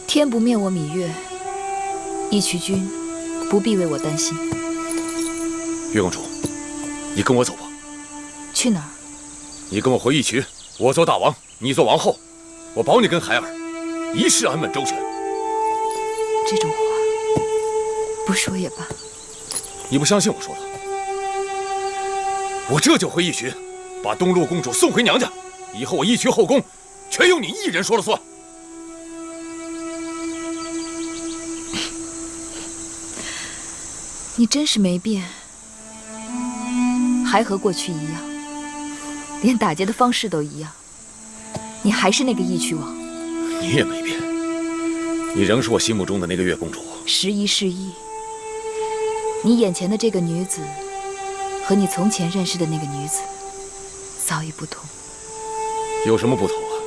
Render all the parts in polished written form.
天不灭我芈月，义渠君不必为我担心。月公主，你跟我走吧。去哪儿？你跟我回义渠，我做大王，你做王后，我保你跟孩儿一世安稳周全。这种话不说也罢。你不相信我说的？我这就回义渠，把东陆公主送回娘家，以后我义渠后宫全由你一人说了算。你真是没变，还和过去一样，连打劫的方式都一样。你还是那个义渠王。你也没变，你仍是我心目中的那个月公主。时移世易，你眼前的这个女子，和你从前认识的那个女子，早已不同。有什么不同啊？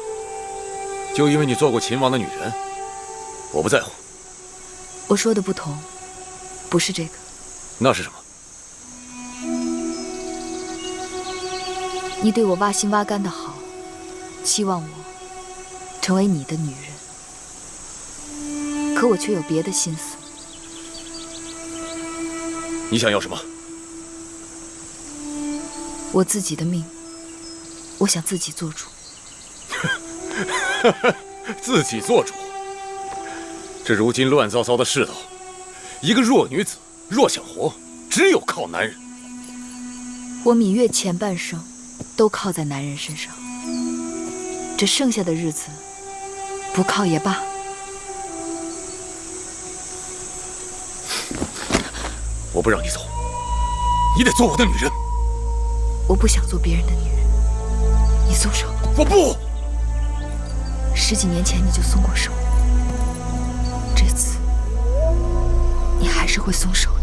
就因为你做过秦王的女人，我不在乎。我说的不同，不是这个。那是什么？你对我挖心挖肝的好，期望我成为你的女人，可我却有别的心思。你想要什么？我自己的命，我想自己做主。自己做主？这如今乱糟糟的世道，一个弱女子若想活，只有靠男人。我芈月前半生都靠在男人身上，这剩下的日子不靠也罢。我不让你走，你得做我的女人。我不想做别人的女人，你松手。我不。10几年前你就松过手，这次你还是会松手的。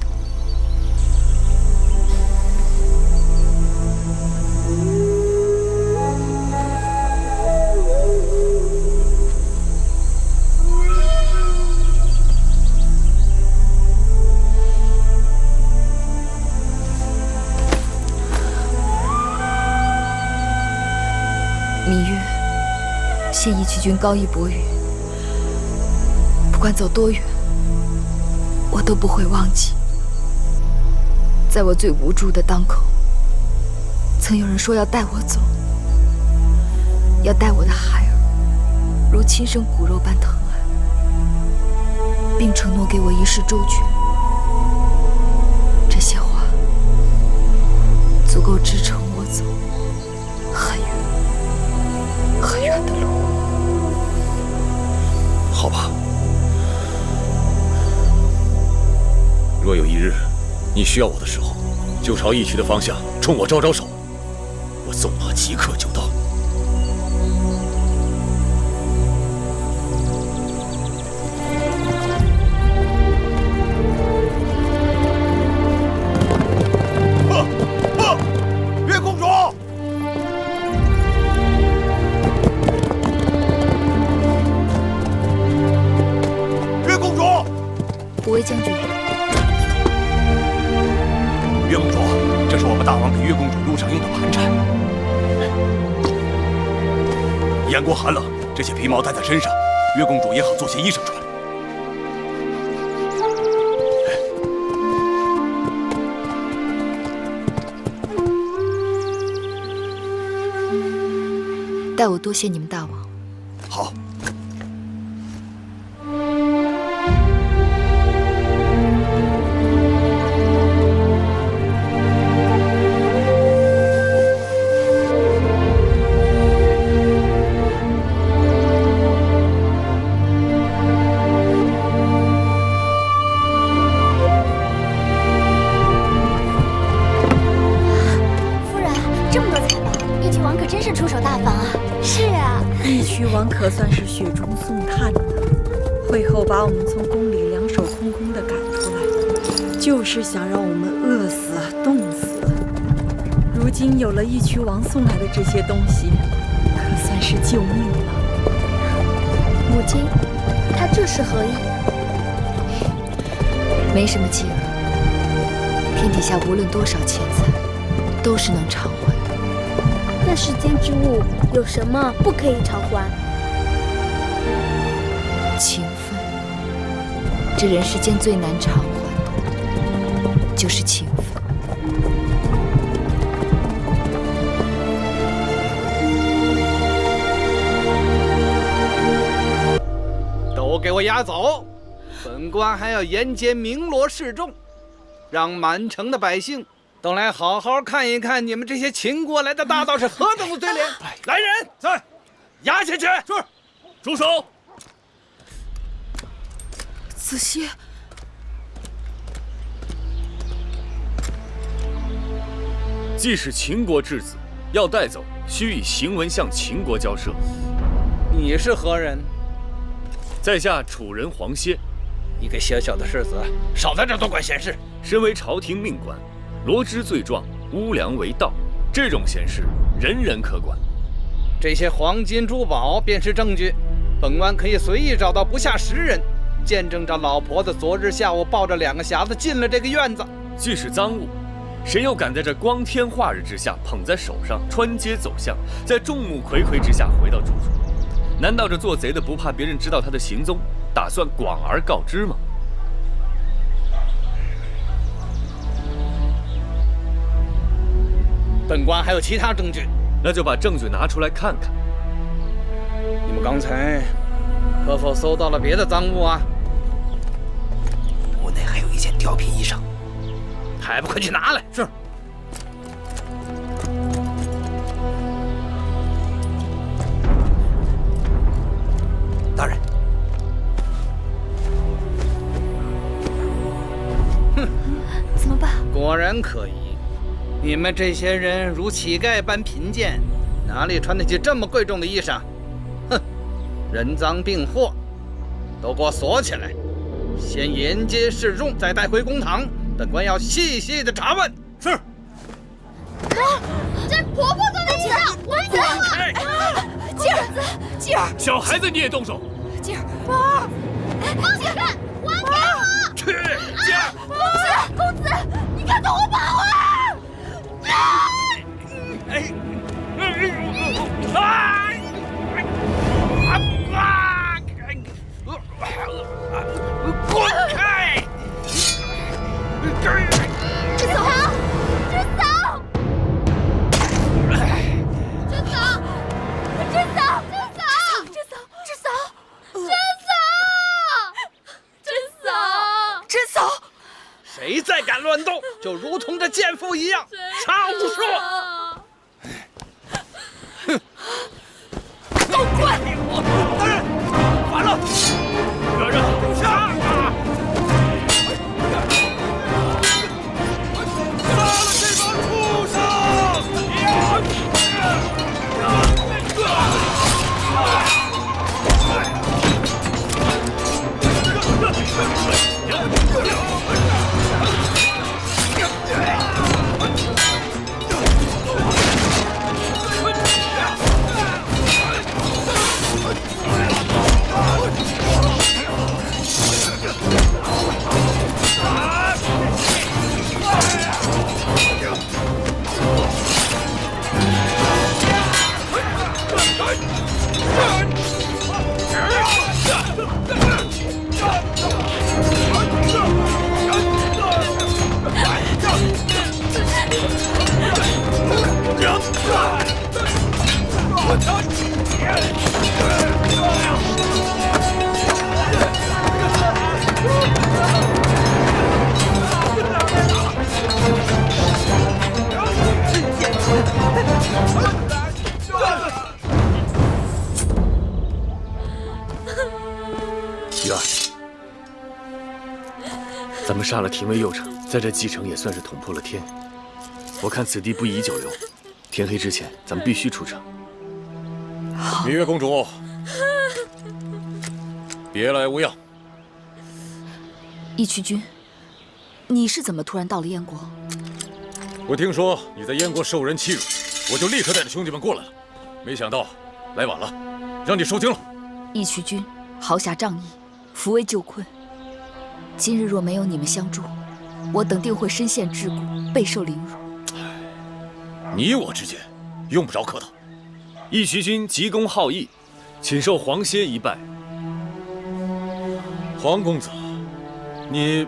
芈月，谢义渠君高义薄语，不管走多远，我都不会忘记。在我最无助的当口，曾有人说要带我走，要带我的孩儿如亲生骨肉般疼爱，并承诺给我一世周全。这些话足够支撑我走很远很远的路。好吧，若有一日你需要我的时候，就朝义渠的方向冲我招招手，我纵马即刻就到。月公主！月公主！五位将军，月公主，这是我们大王给月公主路上用的盘缠。燕国寒冷，这些皮毛带在身上，月公主也好做些衣裳穿。代我多谢你们大王。好。义渠王可算是雪中送炭呢，会后把我们从宫里两手空空的赶出来，就是想让我们饿死、冻死。如今有了义渠王送来的这些东西，可算是救命了。母亲，他这是何意？没什么计了，天底下无论多少钱财，都是能偿还的。那世间之物有什么不可以偿还？情分。这人世间最难偿还的，就是情分。都给我押走！本官还要沿街鸣锣示众，让满城的百姓都来好好看一看你们这些秦国来的大盗是何等的嘴脸！来人，在，押下去！是，住手！子歇，既是秦国质子，要带走，须以行文向秦国交涉。你是何人？在下楚人黄歇，一个小小的世子，少在这多管闲事。身为朝廷命官，罗织罪状，污良为盗，这种闲事人人可管。这些黄金珠宝便是证据，本官可以随意找到不下10人，见证着老婆子昨日下午抱着2个匣子进了这个院子。既是赃物，谁又敢在这光天化日之下捧在手上，穿街走巷，在众目睽睽之下回到住处？难道这做贼的不怕别人知道他的行踪，打算广而告之吗？本官还有其他证据，那就把证据拿出来看看。你们刚才可否搜到了别的赃物啊？屋内还有一件貂皮衣裳，还不快去拿来！是。大人。怎么办？果然可疑。你们这些人如乞丐般贫贱，哪里穿得起这么贵重的衣裳？哼，人赃并获，都给我锁起来，先沿街示众，再带回公堂。本官要细细的查问。是。这婆婆坐在地上，我死了！静儿，静儿，小孩子你也动手？静儿，宝儿，放下看，还给我！去，静儿！公子，你看到我宝儿！滚开！志嫂，志嫂，志嫂，志嫂，志嫂，志嫂，志嫂，志嫂，真嫂，谁再敢乱动，就如同这贱妇一样，查无说。都怪我！大人，完了！惹人杀啊！杀了这帮畜生！玉儿，咱们杀了廷尉右丞，在这蓟城也算是捅破了天。我看此地不宜久留，天黑之前咱们必须出城。芈月公主，别来无恙。义渠君，你是怎么突然到了燕国？我听说你在燕国受人欺辱，我就立刻带着兄弟们过来了。没想到来晚了，让你受惊了。义渠君豪侠仗义，扶危救困。今日若没有你们相助，我等定会身陷桎梏，备受凌辱。你我之间用不着客套。义渠君急公好义，请受黄歇一拜。黄公子，你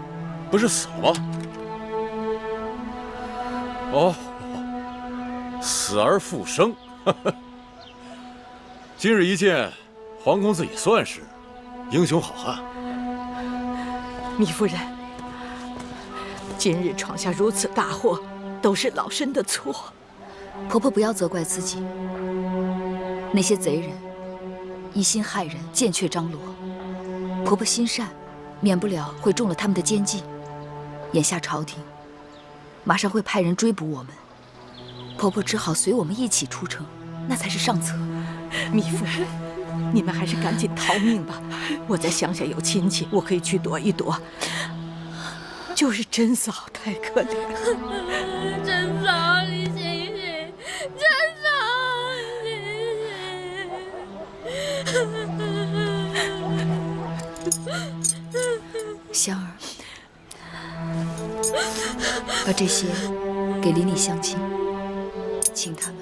不是死了吗？哦，死而复生。今日一见，黄公子也算是英雄好汉。糜夫人，今日闯下如此大祸，都是老身的错。婆婆不要责怪自己，那些贼人一心害人，剑却张罗。婆婆心善，免不了会中了他们的奸计。眼下朝廷马上会派人追捕我们，婆婆只好随我们一起出城，那才是上策。糜夫人，你们还是赶紧逃命吧。我在乡下有亲戚，我可以去躲一躲。就是珍嫂太可怜了。珍嫂，你醒醒！珍嫂，你醒醒！香儿，把这些给邻里乡亲，请他们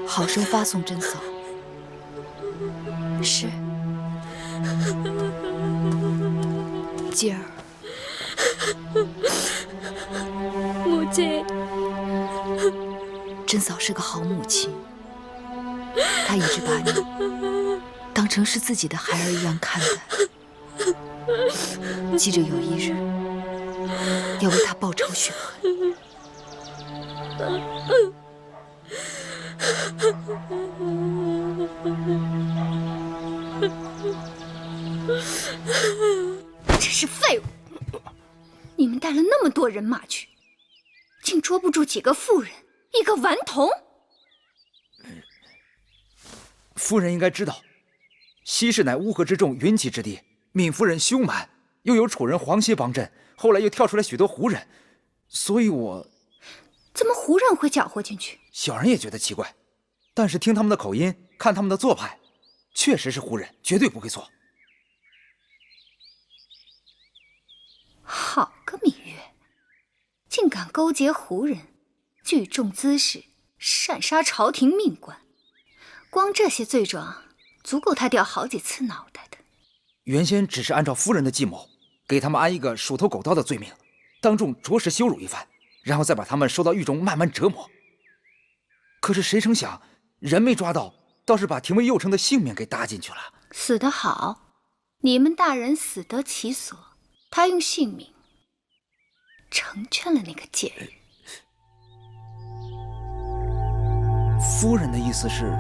好生发送珍嫂。是，继儿。母亲，珍嫂是个好母亲，她一直把你当成是自己的孩儿一样看待，记着有一日要为她报仇雪恨。真是废物！你们带了那么多人马去，竟捉不住几个妇人，一个顽童。夫人应该知道，西市乃乌合之众云集之地，闵夫人凶蛮，又有楚人黄歇帮阵，后来又跳出来许多胡人，所以我……怎么胡人会搅和进去？小人也觉得奇怪，但是听他们的口音，看他们的做派，确实是胡人，绝对不会错。好个芈月，竟敢勾结胡人，聚众滋事，擅杀朝廷命官，光这些罪状，足够他掉好几次脑袋的。原先只是按照夫人的计谋，给他们安一个鼠头狗刀的罪名，当众着实羞辱一番，然后再把他们收到狱中慢慢折磨。可是谁成想，人没抓到，倒是把廷尉右丞的性命给搭进去了。死得好，你们大人死得其所，他用性命成全了那个贱人。夫人的意思是？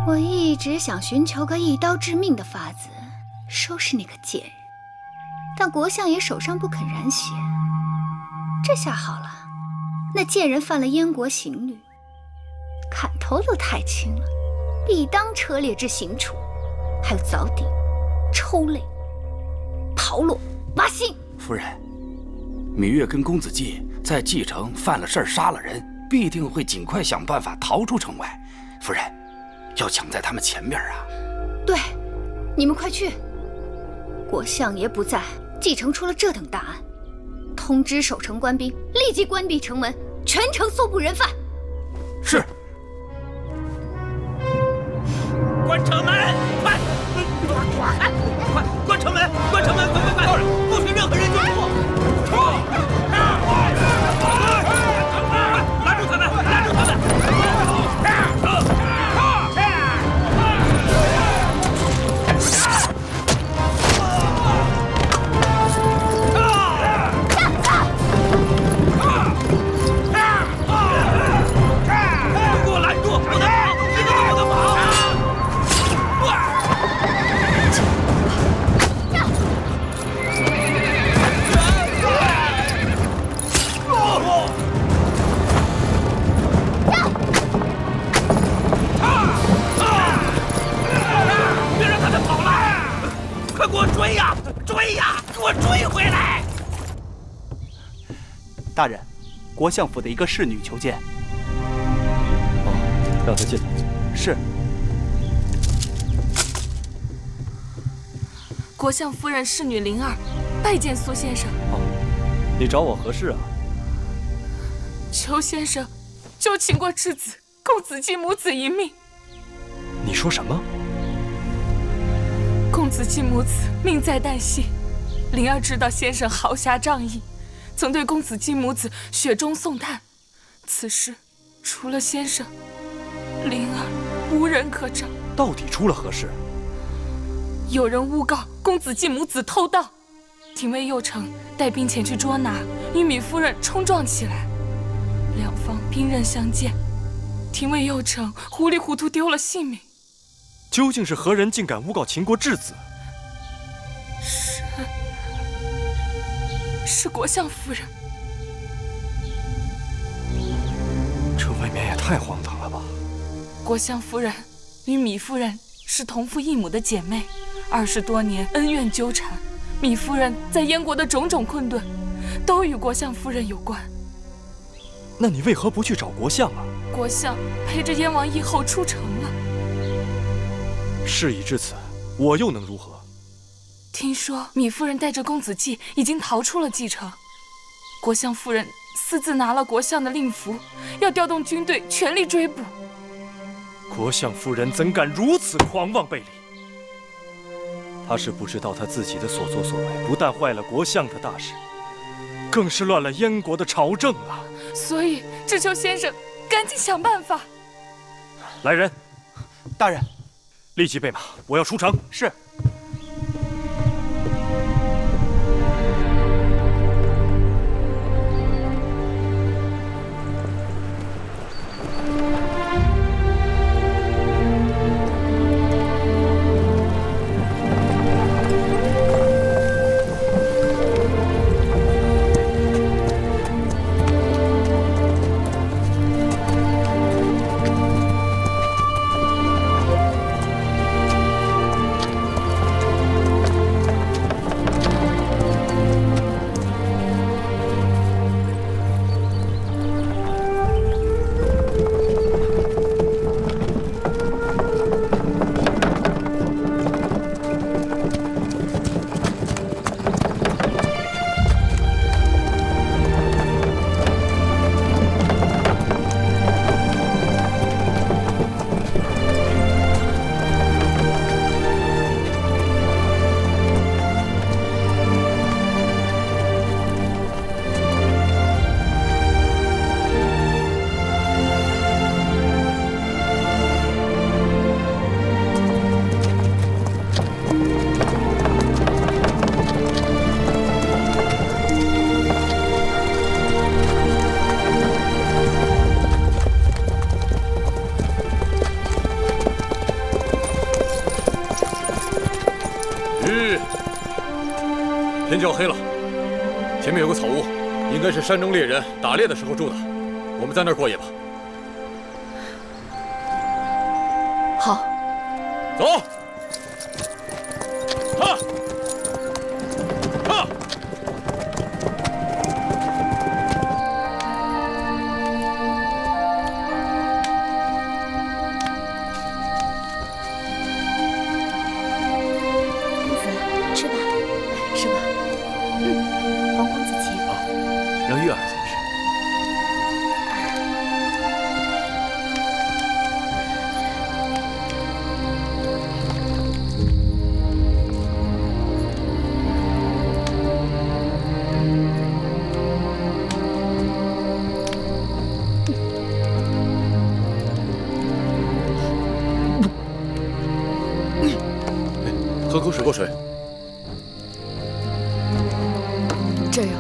我一直想寻求个一刀致命的法子，收拾那个贱人，但国相爷手上不肯染血。这下好了，那贱人犯了燕国刑律，砍头都太轻了，必当车裂之刑处，还有凿顶、抽泪、刨落、挖心。夫人，芈月跟公子季在蓟城犯了事儿，杀了人，必定会尽快想办法逃出城外。夫人，要抢在他们前面啊！对，你们快去！国相爷不在，蓟城出了这等大案，通知守城官兵立即关闭城门，全城搜捕人犯。是。关城门，快！快关城门！关城门！快！不许任何人进出！拦住他们！拦住他们！给我拦住！不能跑！一个都不能跑！别让他们跑了！快给我追呀！追呀！给我追回来！大人，国相府的一个侍女求见。哦，让她进来。是。国相夫人侍女灵儿，拜见苏先生。哦，你找我何事啊？求先生救秦国之子公子季母子一命。你说什么？公子季母子命在旦夕，灵儿知道先生豪侠仗义，曾对公子季母子雪中送炭。此事除了先生，灵儿无人可找。到底出了何事？有人诬告公子季母子偷盗，廷尉右丞带兵前去捉拿，与米夫人冲撞起来，两方兵刃相见，廷尉右丞糊里糊涂丢了性命。究竟是何人竟敢诬告秦国质子？是国相夫人。这未免也太荒唐了吧！国相夫人与米夫人是同父异母的姐妹，20多年恩怨纠缠。米夫人在燕国的种种困顿，都与国相夫人有关。那你为何不去找国相啊？国相陪着燕王义后出城了。事已至此，我又能如何？听说米夫人带着公子季已经逃出了蓟城，国相夫人私自拿了国相的令符，要调动军队全力追捕。国相夫人怎敢如此狂妄悖礼？他是不知道他自己的所作所为，不但坏了国相的大事，更是乱了燕国的朝政啊！所以只求先生赶紧想办法。来人，大人，立即备马，我要出城。是。天就要黑了，前面有个草屋，应该是山中猎人打猎的时候住的，我们在那儿过夜吧。好，走。哈，哈。公子，吃吧，吃吧。皇公子请。让玉儿先吃。喝口水，喝水。这样。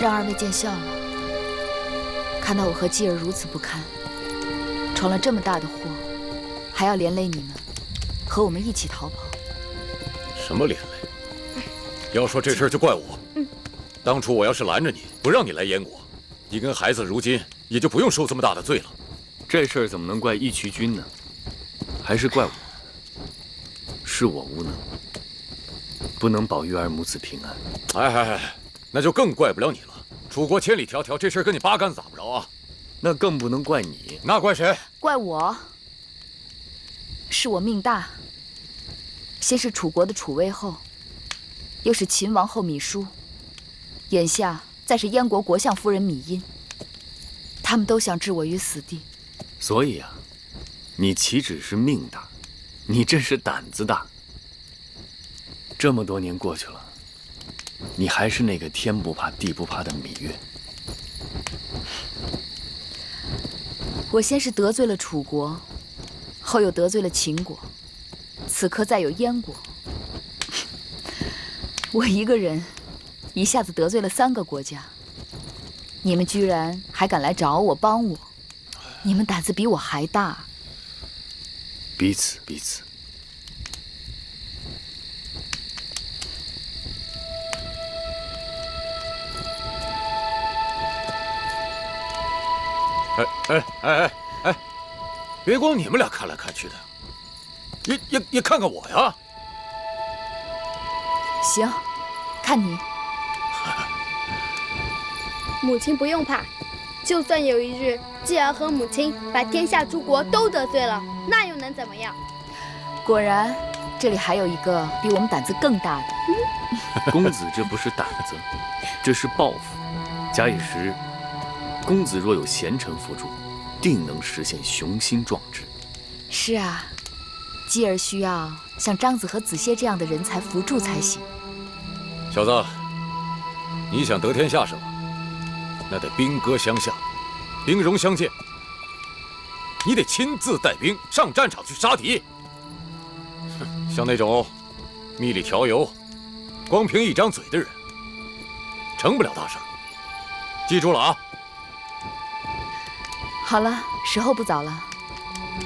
让二位见笑了。看到我和继儿如此不堪，闯了这么大的祸，还要连累你们，和我们一起逃跑。什么连累？要说这事儿就怪我。当初我要是拦着你，不让你来燕国，你跟孩子如今也就不用受这么大的罪了。这事儿怎么能怪义渠君呢？还是怪我，是我无能，不能保玉儿母子平安。哎，那就更怪不了你了。出国千里迢迢，这事儿跟你八竿子打不着啊。那更不能怪你。那怪谁？怪我。是我命大。先是楚国的楚威后，又是秦王后芈姝，眼下再是燕国国相夫人芈因，他们都想置我于死地。所以啊，你岂止是命大，你真是胆子大。这么多年过去了，你还是那个天不怕地不怕的芈月。我先是得罪了楚国，后又得罪了秦国，此刻再有燕国，我一个人一下子得罪了3个国家。你们居然还敢来找我帮我，你们胆子比我还大。彼此彼此。哎！别光你们俩看来看去的，也看看我呀。行，看你。母亲不用怕，就算有一日继儿和母亲把天下诸国都得罪了，那又能怎么样？果然，这里还有一个比我们胆子更大的。公子这不是胆子，这是抱负。假以时日，公子若有贤臣辅助，定能实现雄心壮志。是啊，继儿需要像张子和子歇这样的人才辅助才行。小子，你想得天下是吧？那得兵戈相向，兵戎相见。你得亲自带兵上战场去杀敌。像那种蜜里调油、光凭一张嘴的人，成不了大事。记住了啊！好了，时候不早了，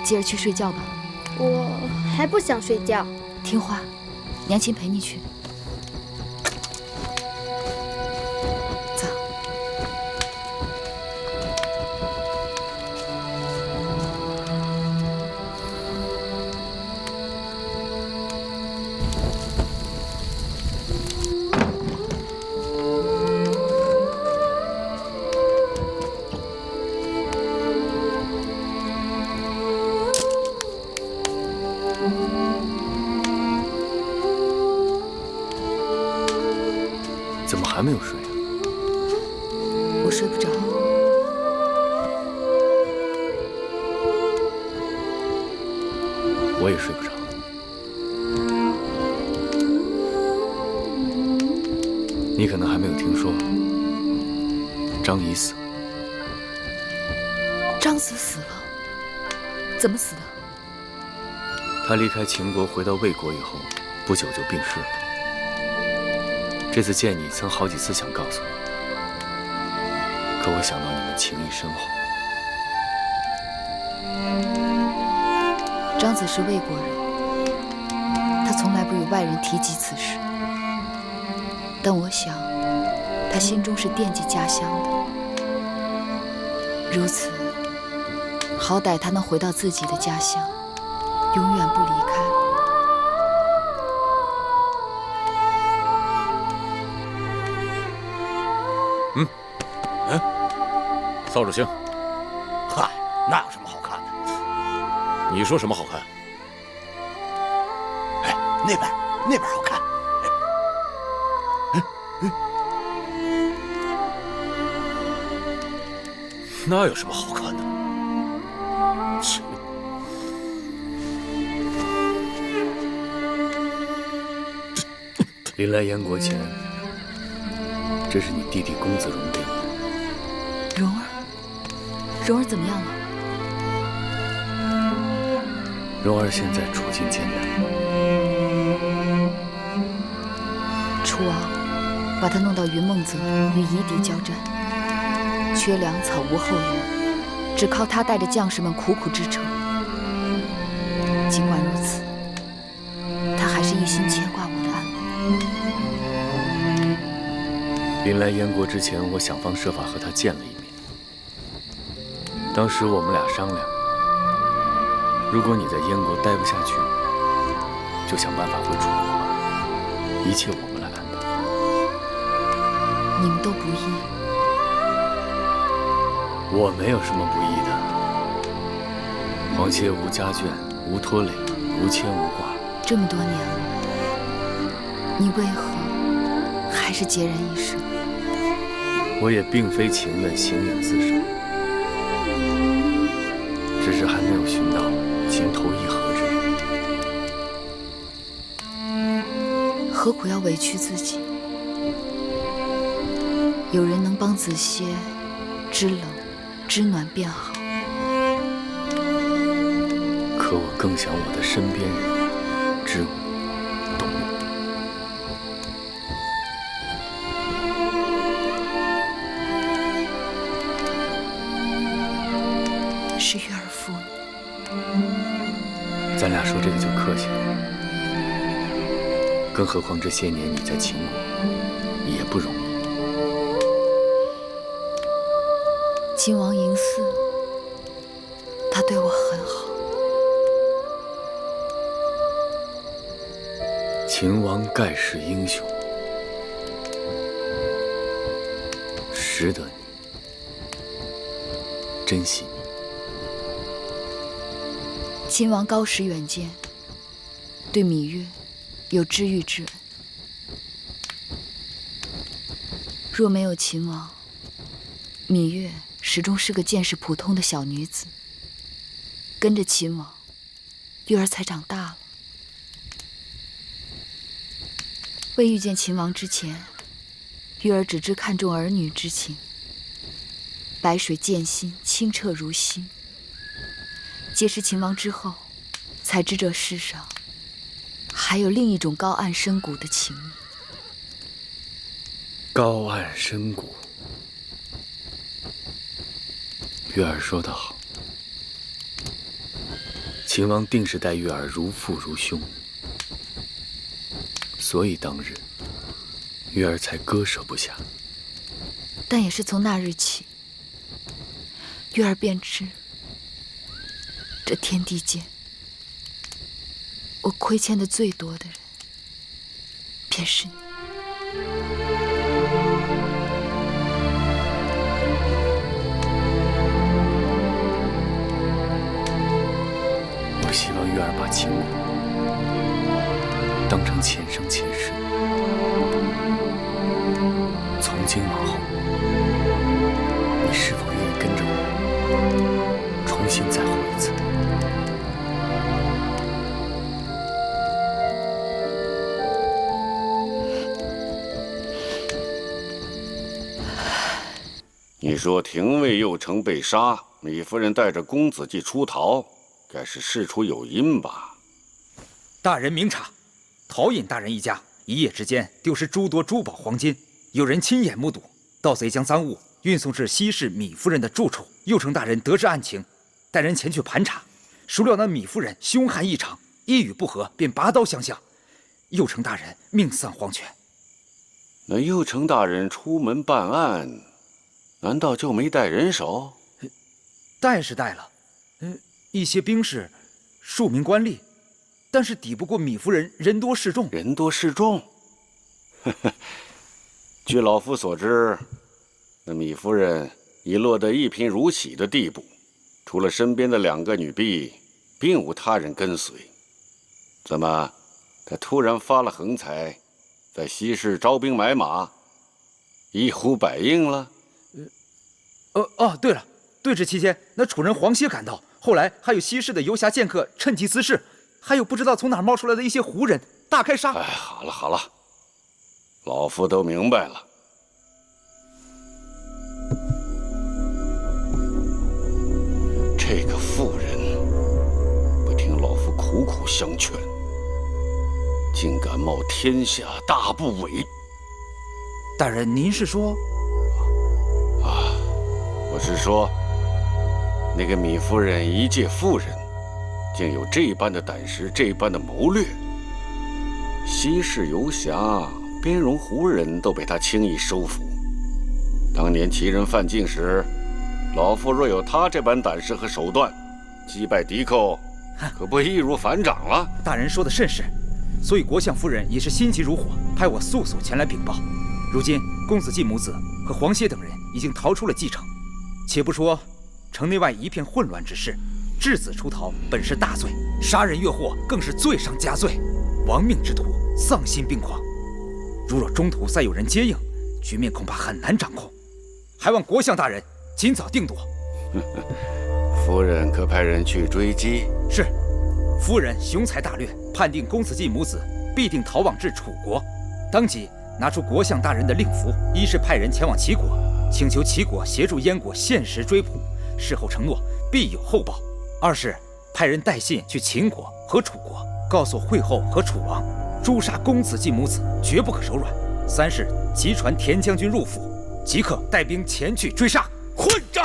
继儿去睡觉吧。我还不想睡觉。听话，娘亲陪你去。走。怎么还没有睡啊？我睡不着。我也睡不着。你可能还没有听说，张仪死了。张子死了？怎么死的？他离开秦国回到魏国以后，不久就病逝了。这次见你，曾好几次想告诉你，可我想到你们情谊深厚。张子是魏国人，他从来不与外人提及此事。但我想，他心中是惦记家乡的。如此，好歹他能回到自己的家乡，永远不离开。扫帚星，嗨，那有什么好看的？你说什么好看？哎，那边好看。那有什么好看的？切！临来燕国前，这是你弟弟公子荣病了。蓉儿怎么样了？蓉儿现在处境艰难，楚王把他弄到云梦泽与夷狄交战，缺粮草无后援，只靠他带着将士们苦苦支撑。尽管如此，他还是一心牵挂我的安危。临来燕国之前，我想方设法和他见了一面。当时我们俩商量，如果你在燕国待不下去，就想办法回楚国，一切我们来安排。你们都不义，我没有什么不义的。王妾无家眷，无拖累，无牵无挂。这么多年了，你为何还是孑然一身？我也并非情愿形影自守，只是还没有寻到情投意合之人。何苦要委屈自己？有人能帮子歇知冷知暖便好。可我更想我的身边人知我懂我。是月儿负你。咱俩说这个就客气了，更何况这些年你在秦国也不容易。秦王嬴驷，他对我很好。秦王盖世英雄，识得你，珍惜你。秦王高识远见，对芈月有知遇之恩。若没有秦王，芈月始终是个见识普通的小女子。跟着秦王，月儿才长大了。未遇见秦王之前，月儿只知看重儿女之情，白水见心，清澈如新。结识秦王之后，才知这世上还有另一种高岸深谷的情谊。高岸深谷，月儿说得好，秦王定是待月儿如父如兄，所以当日月儿才割舍不下。但也是从那日起，月儿便知，这天地间，我亏欠的最多的人，便是你。我希望月儿把秦国当成前生前世，从今往后，你是否愿意跟着我，重新再活一次？你说廷尉右丞被杀，芈夫人带着公子季出逃，该是事出有因吧？大人明察，陶尹大人一家一夜之间丢失诸多珠宝黄金，有人亲眼目睹盗贼将赃物运送至西市芈夫人的住处。右丞大人得知案情，带人前去盘查，孰料那芈夫人凶悍异常，一语不合便拔刀相向，右丞大人命丧黄泉。那右丞大人出门办案，难道就没带人手？带是带了，一些兵士，数名官吏，但是抵不过芈夫人人多势众。人多势众？据老夫所知，那芈夫人已落得一贫如洗的地步，除了身边的2个女婢，并无他人跟随。怎么，她突然发了横财，在西市招兵买马，一呼百应了？对了，对峙期间，那楚人黄歇赶到，后来还有西市的游侠剑客趁机滋事，还有不知道从哪儿冒出来的一些胡人，大开杀。好了好了，老夫都明白了。这个妇人不听老夫苦苦相劝，竟敢冒天下大不韪。大人，您是说？我是说，那个芈夫人一介妇人，竟有这般的胆识，这般的谋略。西市游侠、边戎胡人都被他轻易收服。当年齐人犯境时，老夫若有他这般胆识和手段，击败敌寇，可不易如反掌了。大人说的甚是，所以国相夫人也是心急如火，派我速速前来禀报。如今公子季母子和黄歇等人已经逃出了蓟城。且不说城内外一片混乱之势，质子出逃本是大罪，杀人越货更是罪上加罪。亡命之徒丧心病狂，如若中途再有人接应，局面恐怕很难掌控。还望国相大人尽早定夺。夫人可派人去追击？是。夫人雄才大略，判定公子季母子必定逃往至楚国，当即拿出国相大人的令符，一是派人前往齐国，请求齐国协助燕国限时追捕，事后承诺必有厚报；二是派人带信去秦国和楚国，告诉惠后和楚王，诛杀公子季母子绝不可手软；三是急传田将军入府，即刻带兵前去追杀。混账！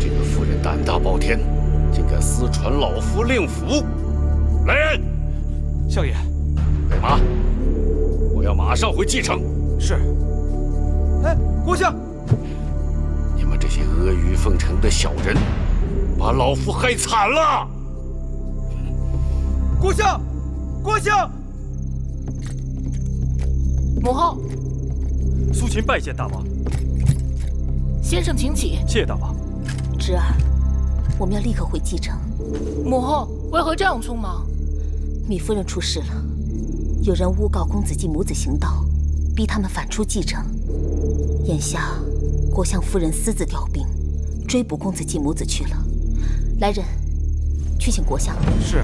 这个妇人胆大包天，竟敢私传老夫令符！来人，相爷，备马，我要马上回继城。是。哎，国相，你们这些阿谀奉承的小人，把老夫害惨了！国相，国相，母后，苏秦拜见大王。先生请起。谢大王。侄儿，我们要立刻回继城。母后，为何这样匆忙？米夫人出事了，有人诬告公子季母子行盗，逼他们返出继城。眼下，国相夫人私自调兵，追捕公子季母子去了。来人，去请国相。是。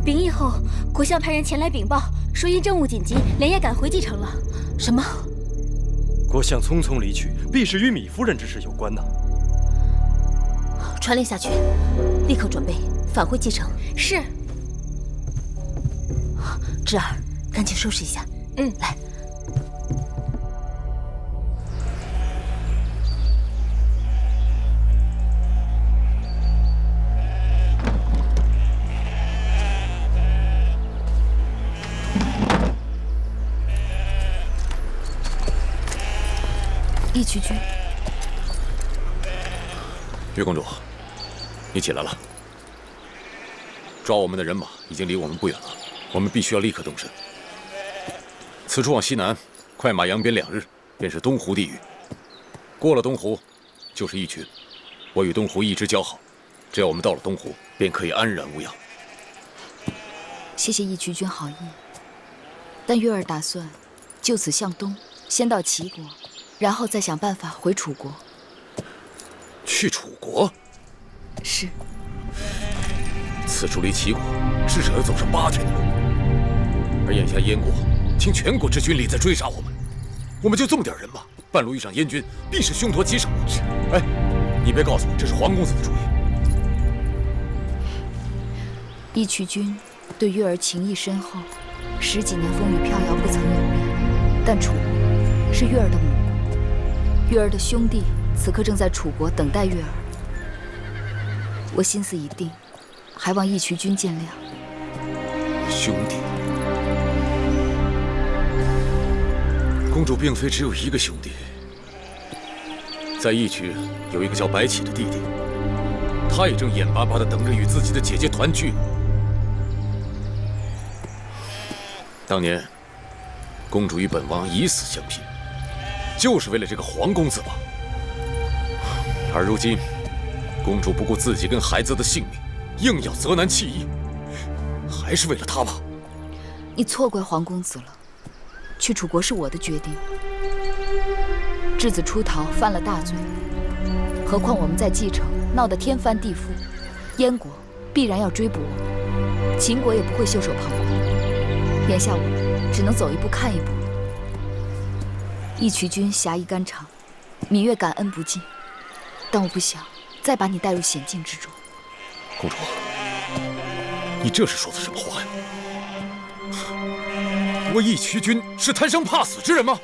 禀议后，国相派人前来禀报，说因政务紧急，连夜赶回继城了。什么？国相匆匆离去，必是与米夫人之事有关呢。传令下去，立刻准备返回继城。是。侄儿，赶紧收拾一下。来。义渠君，月公主，你起来了。抓我们的人马已经离我们不远了，我们必须要立刻动身。此处往西南，快马扬鞭2日，便是东湖地域。过了东湖，就是义渠。我与东湖一直交好，只要我们到了东湖，便可以安然无恙。谢谢义渠君好意，但月儿打算就此向东，先到齐国。然后再想办法回楚国。去楚国？是。此处离齐国至少要走上8天的路，而眼下燕国倾全国之军力在追杀我们，我们就这么点人马，半路遇上燕军，必是凶多吉少。哎，你别告诉我这是黄公子的主意。义渠君对月儿情谊深厚，10几年风雨飘摇不曾有变，但楚国是月儿的母。月儿的兄弟此刻正在楚国等待月儿，我心思已定，还望义渠君见谅。兄弟，公主并非只有一个兄弟，在义渠有一个叫白起的弟弟，他也正眼巴巴地等着与自己的姐姐团聚。当年，公主与本王以死相拼。就是为了这个黄公子吧？而如今，公主不顾自己跟孩子的性命，硬要责难弃义，还是为了他吧？你错怪黄公子了。去楚国是我的决定。质子出逃犯了大罪，何况我们在继城闹得天翻地覆，燕国必然要追捕我们，秦国也不会袖手旁观。眼下我们只能走一步看一步。义渠君侠义肝肠，芈月感恩不尽，但我不想再把你带入险境之中。公主，你这是说的什么话呀？我义渠君是贪生怕死之人吗？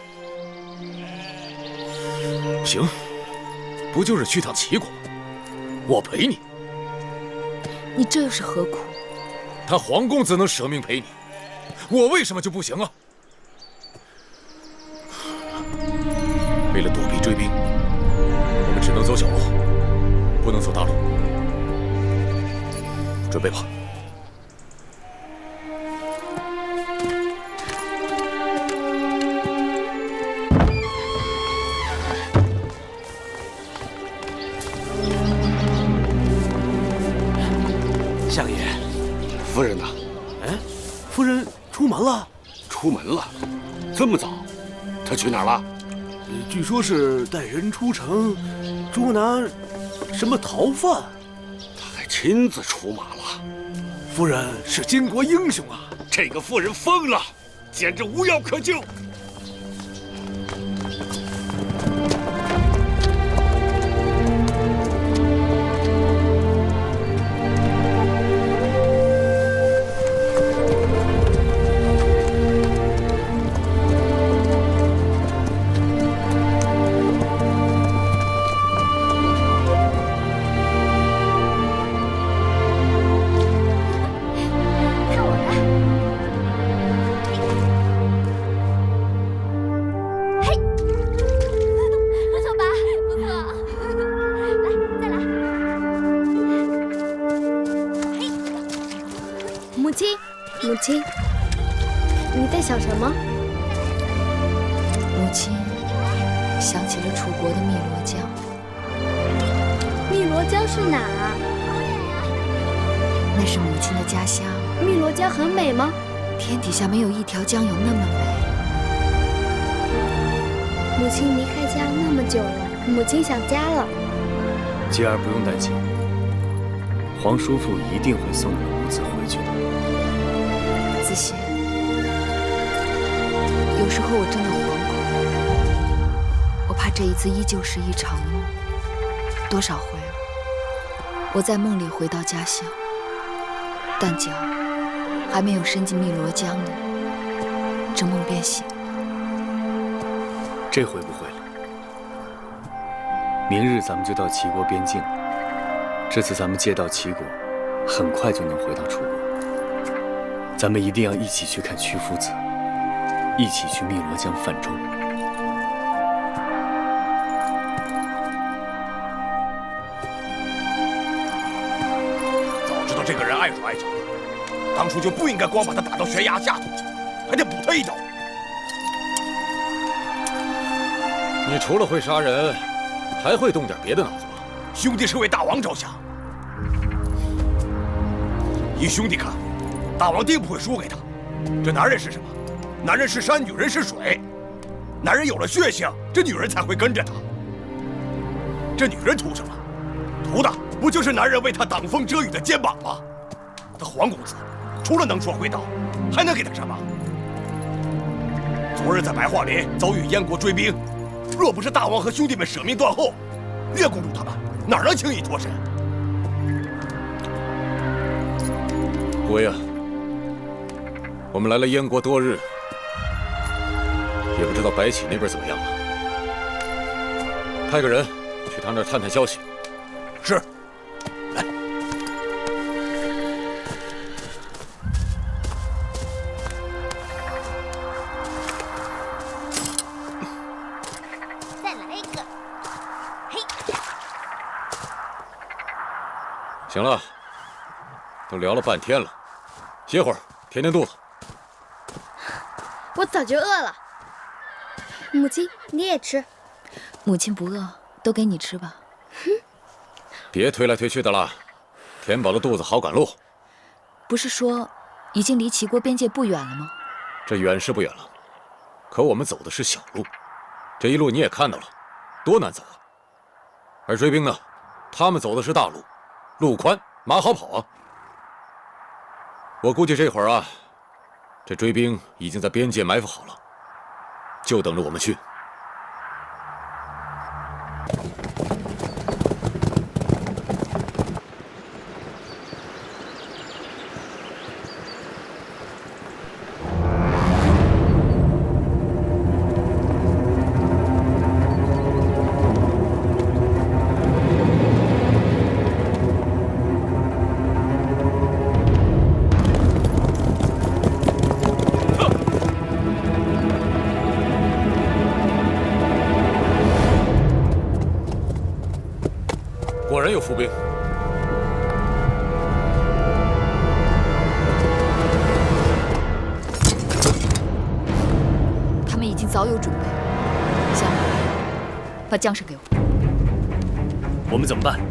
行，不就是去趟齐国吗？我陪你。你这又是何苦？他黄公子能舍命陪你，我为什么就不行啊？为了躲避追兵，我们只能走小路，不能走大路。准备吧。夫人呢？哎，夫人出门了。出门了？这么早？她去哪儿了？据说是带人出城捉拿什么逃犯。她还亲自出马了。夫人是巾帼英雄啊！这个妇人疯了，简直无药可救。母亲，你在想什么？母亲想起了楚国的汨罗江。汨罗江是哪？那是母亲的家乡。汨罗江很美吗？天底下没有一条江有那么美。母亲离开家那么久了，母亲想家了。吉儿不用担心，皇叔父一定会送你们母子回去的。子贤，有时候我真的惶恐，我怕这一次依旧是一场梦。多少回了，我在梦里回到家乡，但脚还没有伸进汨罗江里，这梦便醒了。这回不会了。明日咱们就到齐国边境了。这次咱们借道齐国，很快就能回到楚国。咱们一定要一起去看屈夫子，一起去汨罗江泛舟。早知道这个人碍手碍脚的，当初就不应该光把他打到悬崖下头，还得补他一刀。你除了会杀人，还会动点别的脑子吗？兄弟是为大王着想，依兄弟看，大王定不会输给他。这男人是什么？男人是山，女人是水。男人有了血性，这女人才会跟着他。这女人图什么？图的不就是男人为她挡风遮雨的肩膀吗？他黄公子除了能说会道，还能给他什么？昨日在白桦林遭遇燕国追兵，若不是大王和兄弟们舍命断后，岳公主他们哪能轻易脱身？古威啊，我们来了燕国多日，也不知道白起那边怎么样了。派个人去他那儿探探消息。是。来。再来一个。嘿。行了，都聊了半天了，歇会儿，填填肚子。我早就饿了。母亲，你也吃。母亲不饿，都给你吃吧。别推来推去的了，填饱了肚子好赶路。不是说已经离齐国边界不远了吗？这远是不远了，可我们走的是小路，这一路你也看到了，多难走啊。而追兵呢，他们走的是大路，路宽马好跑啊。我估计这会儿啊，这追兵已经在边界埋伏好了，就等着我们去。果然有伏兵，他们已经早有准备。香儿，把缰绳给我。我们怎么办？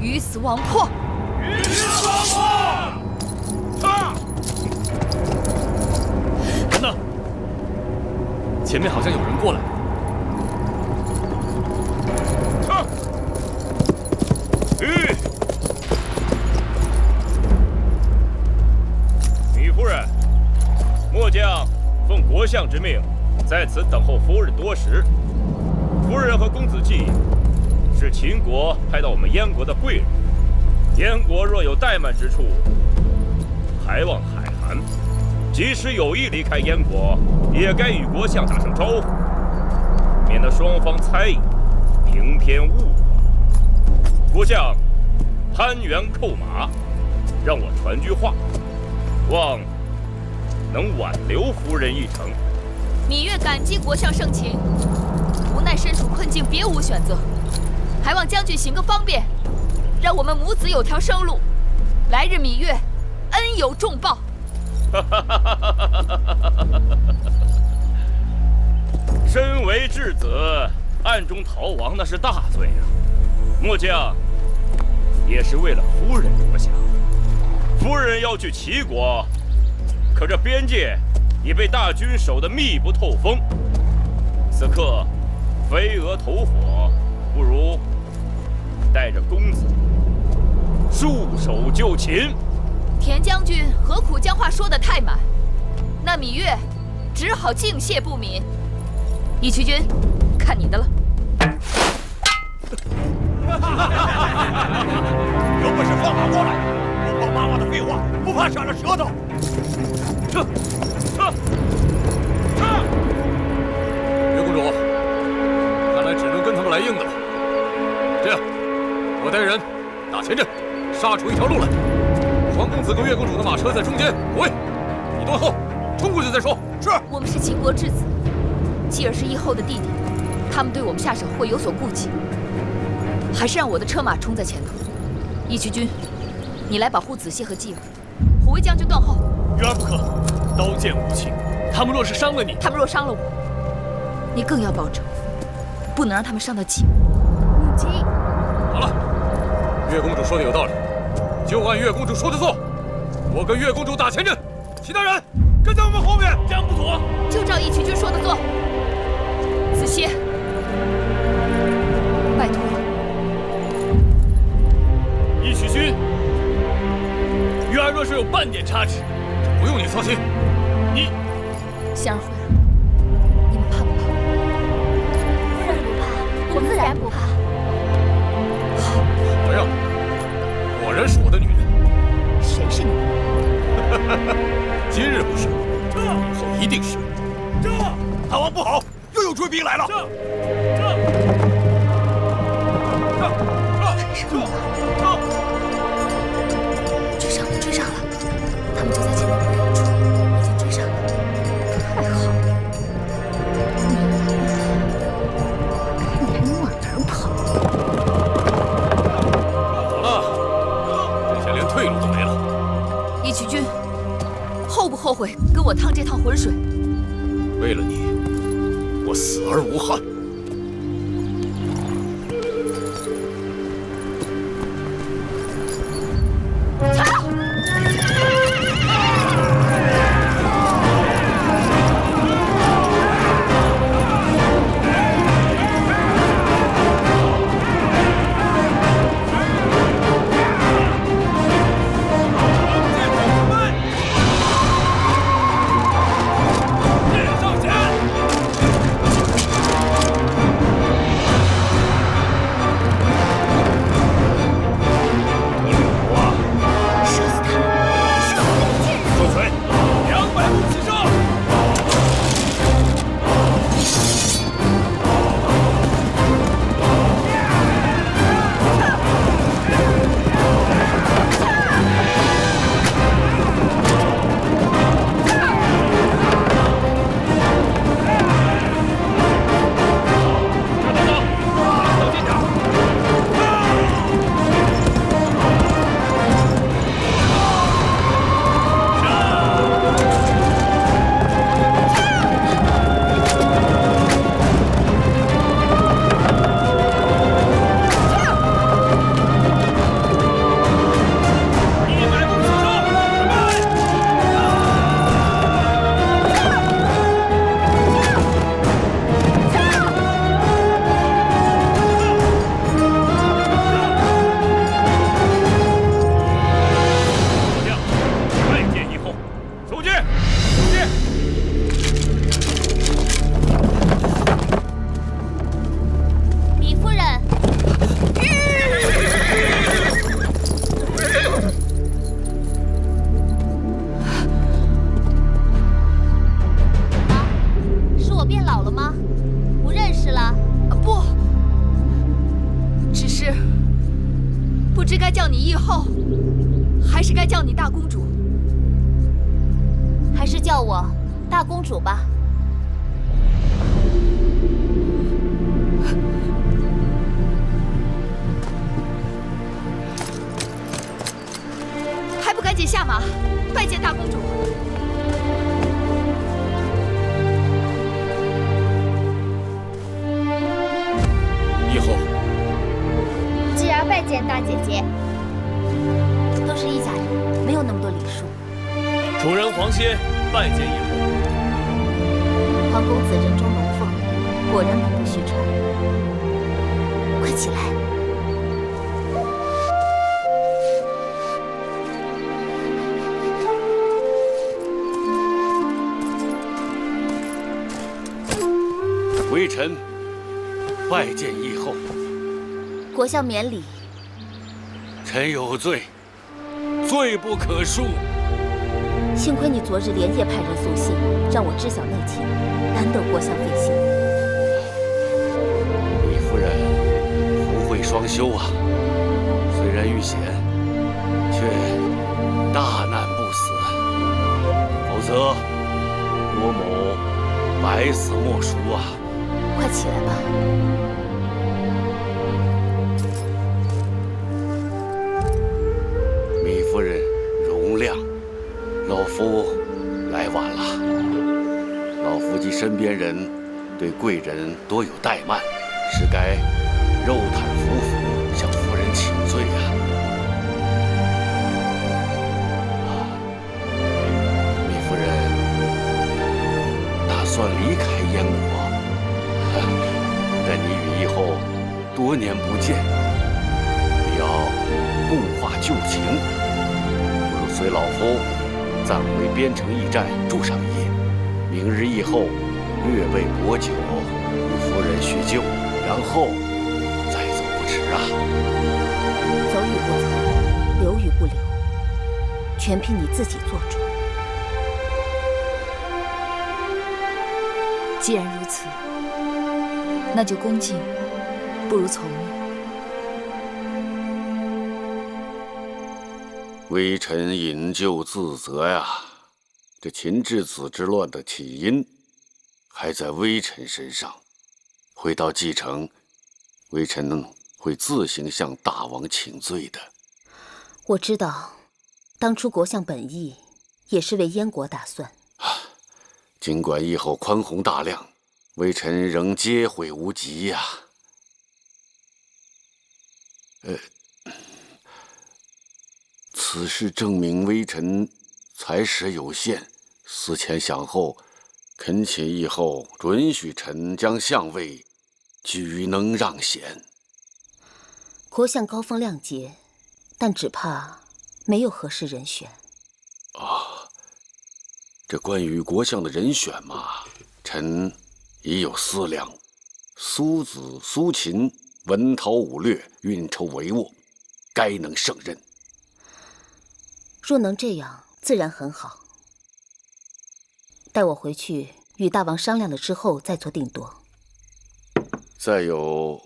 鱼死网破！鱼死网破！人呢？前面好像有人过来。米夫人，末将奉国相之命，在此等候夫人多时。夫人和公子季是秦国派到我们燕国的贵人，燕国若有怠慢之处，还望海涵。即使有意离开燕国，也该与国相打声招呼，免得双方猜疑，平偏误我。国相攀援扣马，让我传句话，望能挽留夫人一程。芈月感激国相盛情，无奈身处困境，别无选择，还望将军行个方便，让我们母子有条生路。来日芈月恩有重报。身为质子，暗中逃亡那是大罪啊！末将也是为了夫人着想。夫人要去齐国，可这边界已被大军守得密不透风。此刻飞蛾投火，不如带着公子束手就擒。田将军何苦将话说得太满？那芈月只好敬谢不敏。义渠君，看你的了。有本事放马过来！不光妈妈的废话，不怕闪了舌头。月公主，看来只能跟他们来硬的了。这样，我带人打前阵，杀出一条路来。皇公子跟月公主的马车在中间，回，你断后，冲过去再说。是。我们是秦国质子，继而是义后的弟弟，他们对我们下手会有所顾忌，还是让我的车马冲在前头。义渠君，你来保护子燮和继儿，虎威将军断后。月儿不可，刀剑武器，他们若是伤了你，他们若伤了我，你更要保证，不能让他们伤到继儿。母亲，好了，月公主说的有道理。就按月公主说的做，我跟月公主打前阵，其他人跟在我们后面。这样不妥，就照义渠君说的做。子燮，拜托了。义渠君，月儿若是有半点差池，不用你操心。你，香儿会儿，你们怕不怕？自然不怕，我自然不怕。好呀。果然是我的女人。谁是你的女人？今日不是，以后一定是。大王不好，又有追兵来了！追上了，追上了！他们就在前面不远处，已经追上了。太好了！看你还能往哪儿跑？好了，这下连退路都没了。义渠君，后不后悔跟我趟这趟浑水？为了你，我死而无憾。我变老了吗？不认识了？不，只是不知该叫你义后，还是该叫你大公主。还是叫我大公主吧。还不赶紧下马，拜见大公主！义后，侄儿拜见大姐姐。都是一家人，没有那么多礼数。主人黄歇拜见义后。黄公子人中龙凤，果然名不虚传。快起来！微臣拜见义后。国相免礼。臣有罪，罪不可恕。幸亏你昨日连夜派人送信，让我知晓内情，难得国相费心。李夫人福慧双修啊，虽然遇险，却大难不死，否则郭某百死莫赎啊！快起来吧。米夫人容量，老夫来晚了。老夫及身边人对贵人多有怠慢，实该肉袒夫妇，向夫人请罪啊！米夫人打算离开燕国，但你与义后多年不见，必要共话旧情。不如随老夫暂回边城驿站住上一夜，明日义后略备薄酒，与夫人叙旧，然后再走不迟啊！走与不走，留与不留，全凭你自己做主。既然如此，那就恭敬不如从命。微臣引咎自责呀！这秦质子之乱的起因，还在微臣身上。回到蓟城，微臣会自行向大王请罪的。我知道，当初国相本意也是为燕国打算。尽管义后宽宏大量，微臣仍接悔无及呀。此事证明微臣才识有限，思前想后，恳请义后准许臣将相位举能让贤。国相高风亮节，但只怕没有合适人选。这关于国相的人选嘛，臣已有思量。苏子、苏秦文韬武略，运筹帷幄，该能胜任。若能这样，自然很好。待我回去与大王商量了之后，再做定夺。再有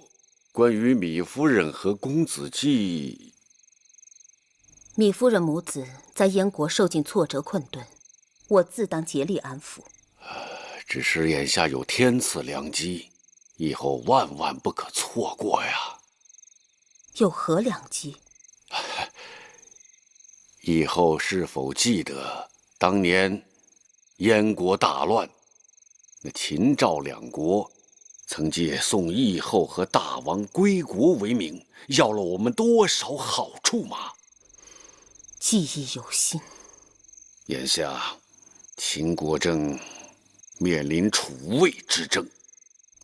关于米夫人和公子季，米夫人母子在燕国受尽挫折困顿，我自当竭力安抚。只是眼下有天赐良机，以后万万不可错过呀！有何良机？以后是否记得当年燕国大乱，那秦赵两国曾借送义后和大王归国为名，要了我们多少好处吗？记忆犹新。眼下秦国正面临楚魏之争。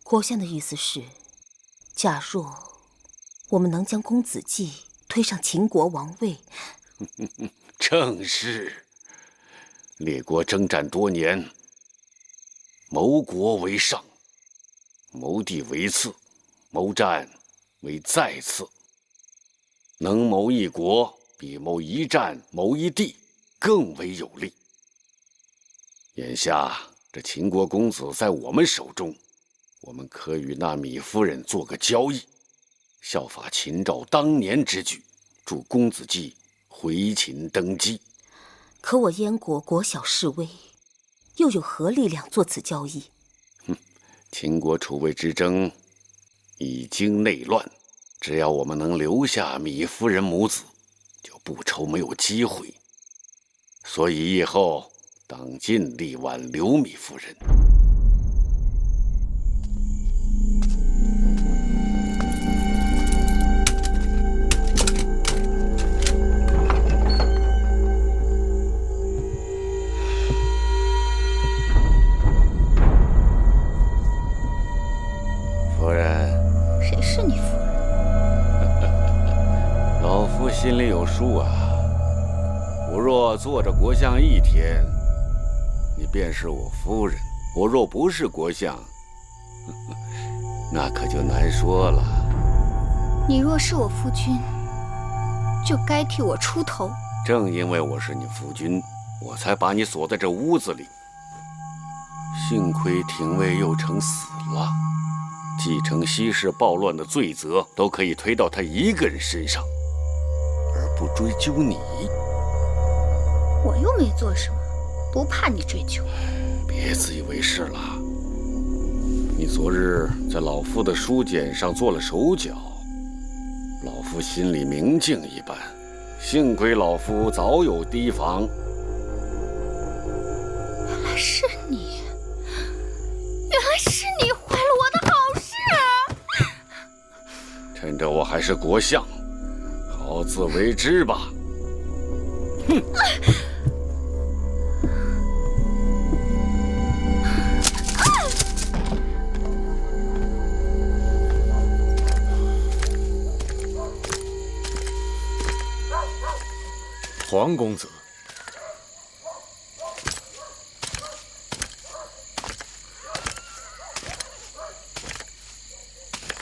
国相的意思是，假若我们能将公子季推上秦国王位，正是。列国征战多年，谋国为上，谋地为次，谋战为再次。能谋一国，比谋一战、谋一地更为有利。眼下这秦国公子在我们手中，我们可与那米夫人做个交易，效法秦赵当年之举，助公子季回秦登基。可我燕国国小势微，又有何力量做此交易？秦国楚魏之争已经内乱，只要我们能留下米夫人母子，就不愁没有机会。所以以后当尽力挽留米夫人。夫人，谁是你夫人？老夫心里有数啊。我若做着国相1天，你便是我夫人；我若不是国相，那可就难说了。你若是我夫君，就该替我出头。正因为我是你夫君，我才把你锁在这屋子里。幸亏廷尉右丞死了，继承西氏暴乱的罪责都可以推到他一个人身上，而不追究你。我又没做什么，不怕你追究。别自以为是了。你昨日在老夫的书简上做了手脚，老夫心里明镜一般。幸亏老夫早有提防。原来是你，原来是你坏了我的好事。趁着我还是国相，好自为之吧。哼！黄公子，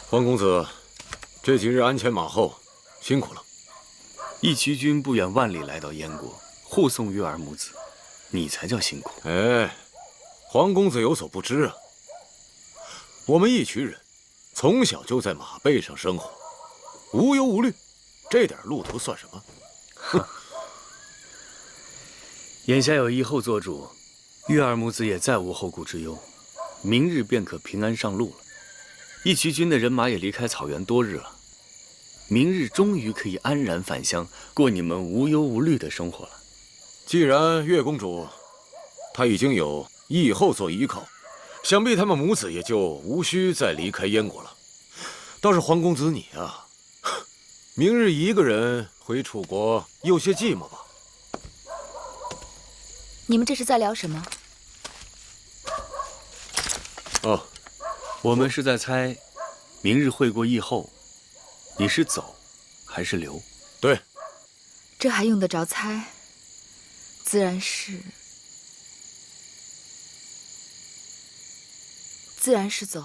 黄公子，这几日鞍前马后，辛苦了。义渠君不远万里来到燕国，护送月儿母子，你才叫辛苦。哎，黄公子有所不知啊，我们义渠人从小就在马背上生活，无忧无虑，这点路途算什么？哼。眼下有义后做主，月儿母子也再无后顾之忧，明日便可平安上路了。义渠君的人马也离开草原多日了，明日终于可以安然返乡，过你们无忧无虑的生活了。既然月公主她已经有义后做依靠，想必他们母子也就无需再离开燕国了。倒是黄公子你啊，明日一个人回楚国，有些寂寞吧？你们这是在聊什么？哦，我们是在猜，明日会过义后，你是走还是留？对，这还用得着猜？自然是走。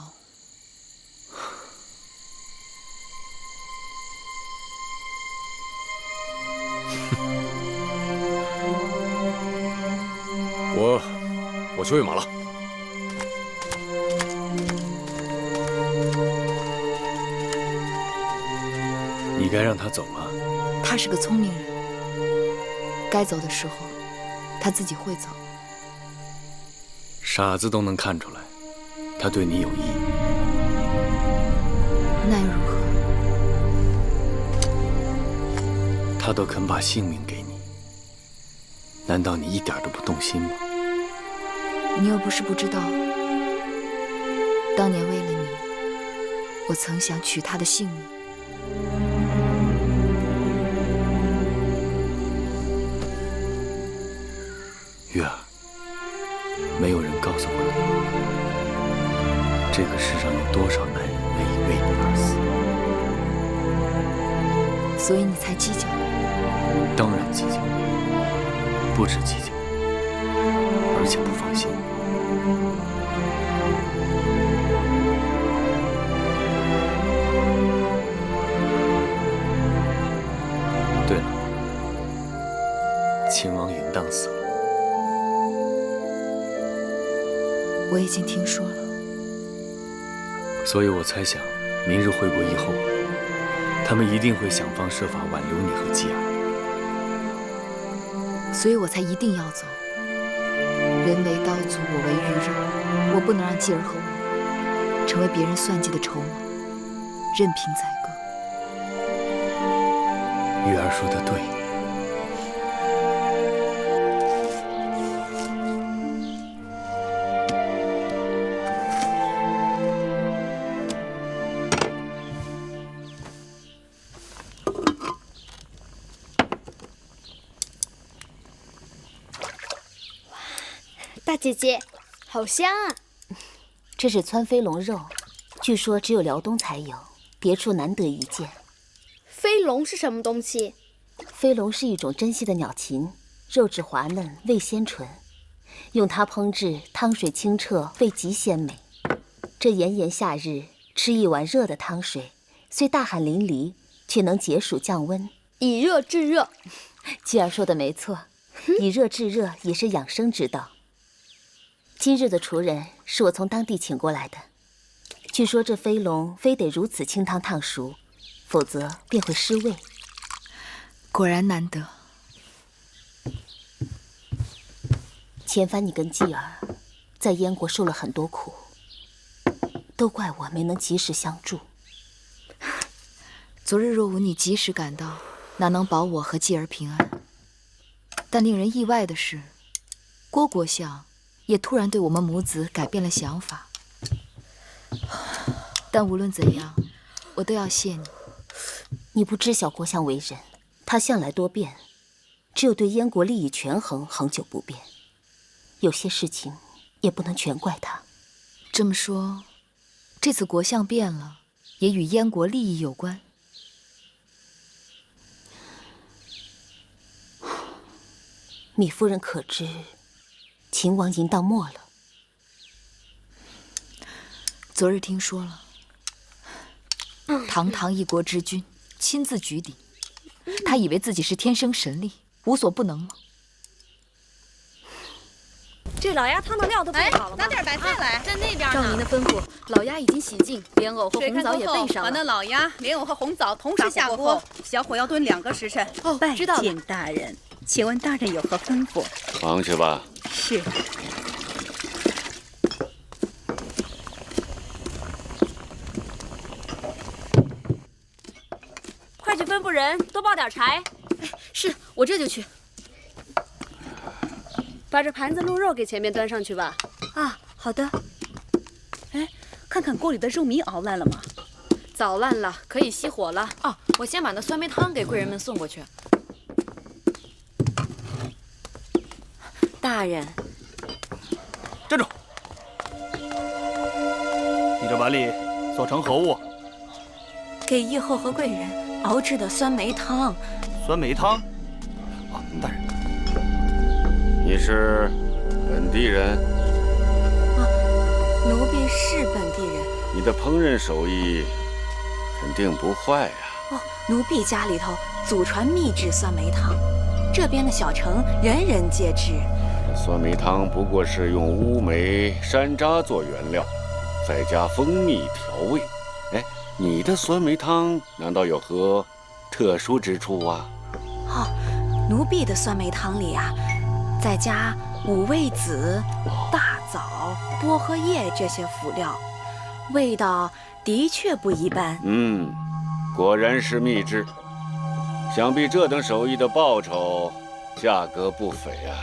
我去喂马了。你该让他走了。他是个聪明人，该走的时候，他自己会走。傻子都能看出来，他对你有意。那又如何？他都肯把性命给你，难道你一点都不动心吗？你又不是不知道，当年为了你，我曾想取他的性命。月儿，没有人告诉过你，这个世上有多少男人愿意为你而死，所以你才计较。当然计较，不止计较，而且不放心。对了，秦王允当死了。我已经听说了。所以我猜想，明日回国以后，他们一定会想方设法挽留你和继儿。所以我才一定要走。人为刀俎，我为鱼肉，我不能让继儿和我成为别人算计的筹码，任凭宰割。玉儿说的对。大姐姐，好香啊！这是川飞龙肉，据说只有辽东才有，别处难得一见。飞龙是什么东西？飞龙是一种珍稀的鸟禽，肉质滑嫩，味鲜醇，用它烹制汤水清澈，味极鲜美。这炎炎夏日吃一碗热的汤水，虽大汗淋漓，却能解暑降温，以热制热。继儿说的没错，以热制热也是养生之道。今日的厨人是我从当地请过来的，据说这飞龙非得如此清汤烫熟，否则便会失味。果然难得。前番你跟继儿在燕国受了很多苦，都怪我没能及时相助。昨日若无你及时赶到，哪能保我和继儿平安？但令人意外的是，郭国相也突然对我们母子改变了想法。但无论怎样，我都要谢你。你不知晓国相为人，他向来多变，只有对燕国利益权衡恒久不变。有些事情也不能全怪他。这么说，这次国相变了，也与燕国利益有关？米夫人可知秦王淫荡没了？昨日听说了，堂堂一国之君亲自举鼎，他以为自己是天生神力，无所不能吗？这老鸭汤的料都备好了吗？拿点白菜来，在那边呢。照您的吩咐，老鸭已经洗净，莲藕和红枣也备上了。把那老鸭、莲藕和红枣同时下锅，小火要炖2个时辰。哦，知道了。拜见大人，请问大人有何吩咐？忙去吧。是。快去吩咐人多抱点柴。是，我这就去。把这盘子鹿肉给前面端上去吧。啊，好的。哎，看看锅里的肉糜熬烂了吗？早烂了，可以熄火了。哦，我先把那酸梅汤给贵人们送过去。大人，站住！你这碗里所盛何物？给义后和贵人熬制的酸梅汤。酸梅汤？哦，大人。你是本地人？啊，奴婢是本地人。你的烹饪手艺肯定不坏呀。哦，奴婢家里头祖传秘制酸梅汤，这边的小城人人皆知。酸梅汤不过是用乌梅、山楂做原料，再加蜂蜜调味。哎，你的酸梅汤难道有何特殊之处啊？哦，奴婢的酸梅汤里啊，再加五味子、大枣、薄荷叶这些辅料，味道的确不一般。果然是秘制。想必这等手艺的报酬，价格不菲啊。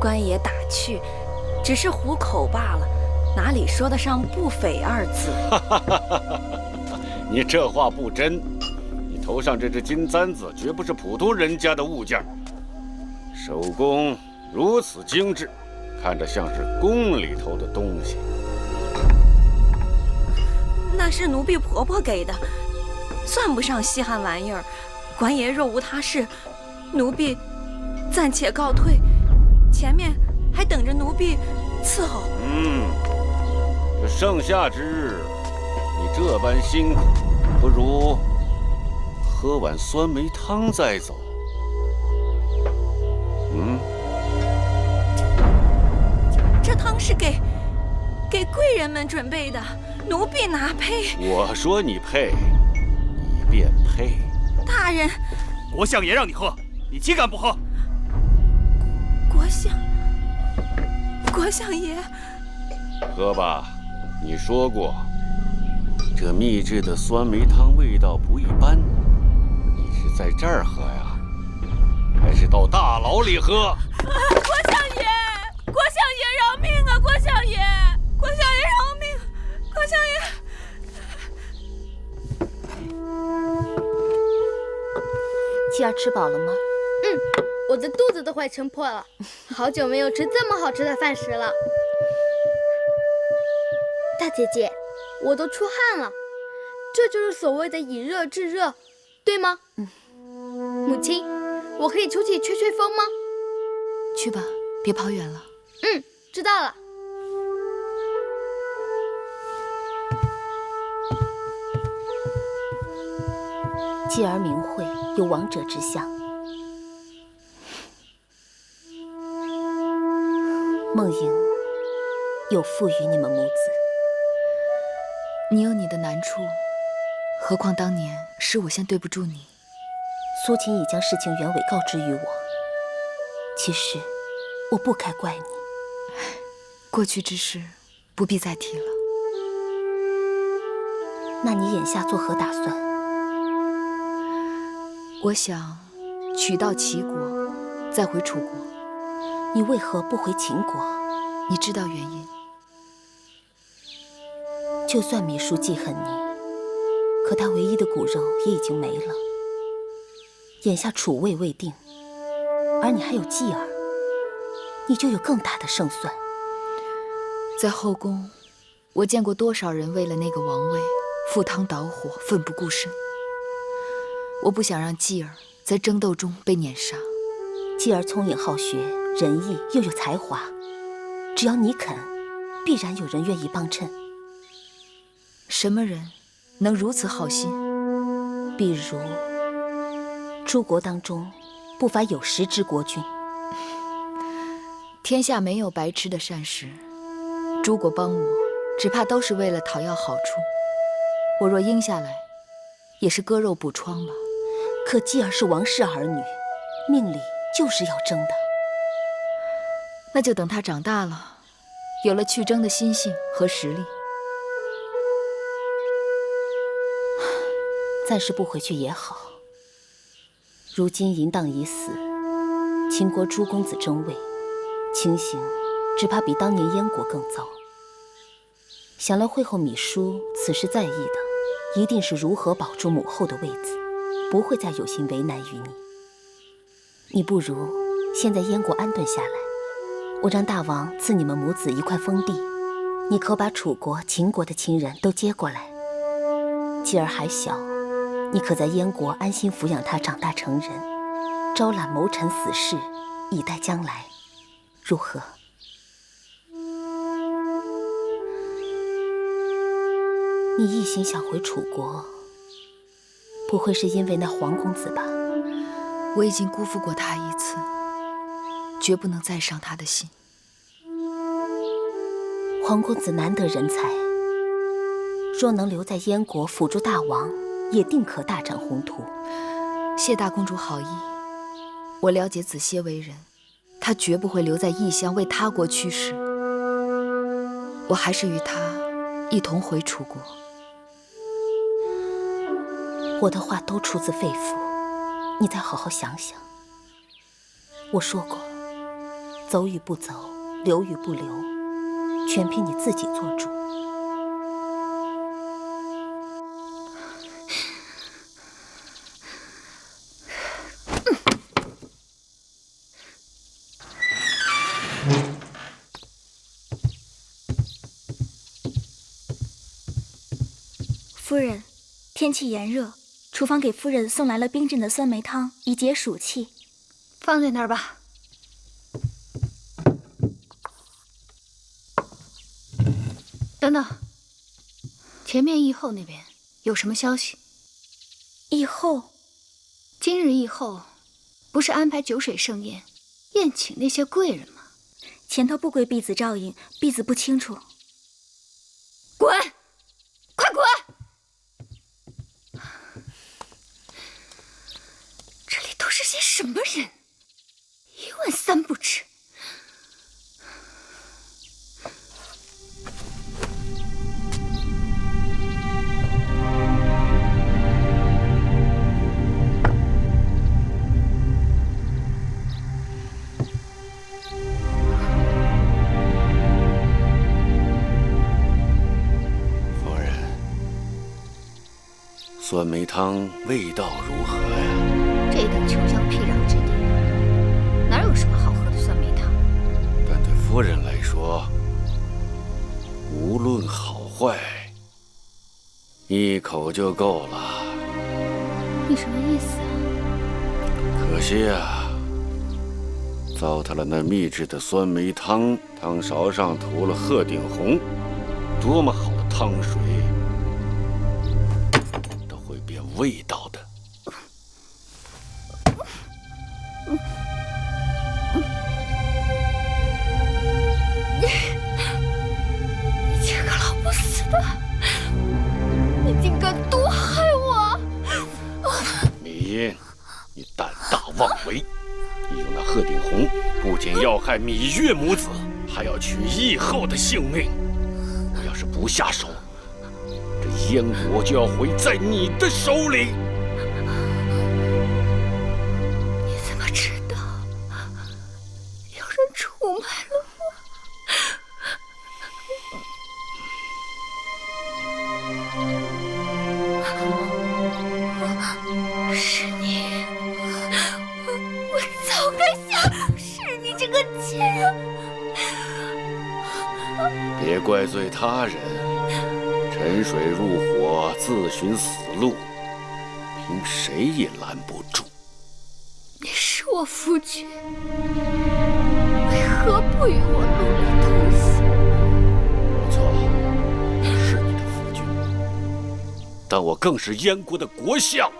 官爷打趣，只是糊口罢了，哪里说得上不菲二字？你这话不真，你头上这只金簪子绝不是普通人家的物件，手工如此精致，看着像是宫里头的东西。那是奴婢婆婆给的，算不上稀罕玩意儿。官爷若无他事，奴婢暂且告退，前面还等着奴婢伺候。这盛夏之日，你这般辛苦，不如喝碗酸梅汤再走。这汤是给贵人们准备的，奴婢哪配？我说你配，你便配。大人，国相爷让你喝，你岂敢不喝？国相爷，喝吧。你说过，这秘制的酸梅汤味道不一般。你是在这儿喝呀，还是到大牢里喝？国相爷，国相爷饶命啊！国相爷，国相爷饶命！国相爷，继儿吃饱了吗？我的肚子都快撑破了，好久没有吃这么好吃的饭食了。大姐姐，我都出汗了，这就是所谓的以热制热，对吗？母亲，我可以出去吹吹风吗？去吧，别跑远了。知道了。继儿明慧有王者之相，梦莹有负于你们母子。你有你的难处，何况当年是我先对不住你。苏秦已将事情原委告知于我，其实我不该怪你。过去之事不必再提了。那你眼下作何打算？我想取道齐国，再回楚国。你为何不回秦国？你知道原因。就算芈姝记恨你，可她唯一的骨肉也已经没了。眼下楚魏未定，而你还有继儿，你就有更大的胜算。在后宫，我见过多少人为了那个王位赴汤蹈火，奋不顾身。我不想让继儿在争斗中被碾杀。继儿聪颖好学，仁义又有才华，只要你肯，必然有人愿意帮衬。什么人能如此好心？比如诸国当中不乏有识之国君。天下没有白吃的膳食，诸国帮我，只怕都是为了讨要好处。我若应下来，也是割肉补疮吧。可继儿是王室儿女，命里就是要争的。那就等他长大了，有了去争的心性和实力。暂时不回去也好。如今淫荡已死，秦国诸公子争位，情形只怕比当年燕国更糟。想来会后芈姝此时在意的，一定是如何保住母后的位子，不会再有心为难于你。你不如先在燕国安顿下来，我让大王赐你们母子一块封地，你可把楚国、秦国的亲人都接过来。继儿还小，你可在燕国安心抚养他长大成人，招揽谋臣死士，以待将来，如何？你一心想回楚国，不会是因为那黄公子吧？我已经辜负过他一次，绝不能再伤他的心。黄公子难得人才，若能留在燕国辅助大王，也定可大展宏图。谢大公主好意，我了解子歇为人，她绝不会留在异乡为他国驱使。我还是与他一同回楚国。我的话都出自肺腑，你再好好想想。我说过，走与不走，留与不留，全凭你自己做主。夫人，天气炎热，厨房给夫人送来了冰镇的酸梅汤，以解暑气。放在那儿吧。等等，前面议后那边有什么消息？议后，今日议后不是安排酒水盛宴，宴请那些贵人吗？前头不归婢子照应，婢子不清楚。滚！快滚！这里都是些什么人？一问三不知。酸梅汤味道如何呀？这等穷乡僻壤之地，哪有什么好喝的酸梅汤？但对夫人来说，无论好坏，一口就够了。你什么意思啊？可惜啊，糟蹋了那秘制的酸梅汤，汤勺上涂了鹤顶红，多么好的汤水！味道的。你这个老不死的，你竟敢毒害我！米英，你胆大妄为！你用那鹤顶红，不仅要害芈月母子，还要取义后的性命。我要是不下手，燕国就要毁在你的手里。你怎么知道有人出卖了我？是你！我早该想，是你这个贱人！别怪罪他人。沉水入火，自寻死路，凭谁也拦不住。你是我夫君，为何不与我陆离同行？不错，是你的夫君，但我更是燕国的国相，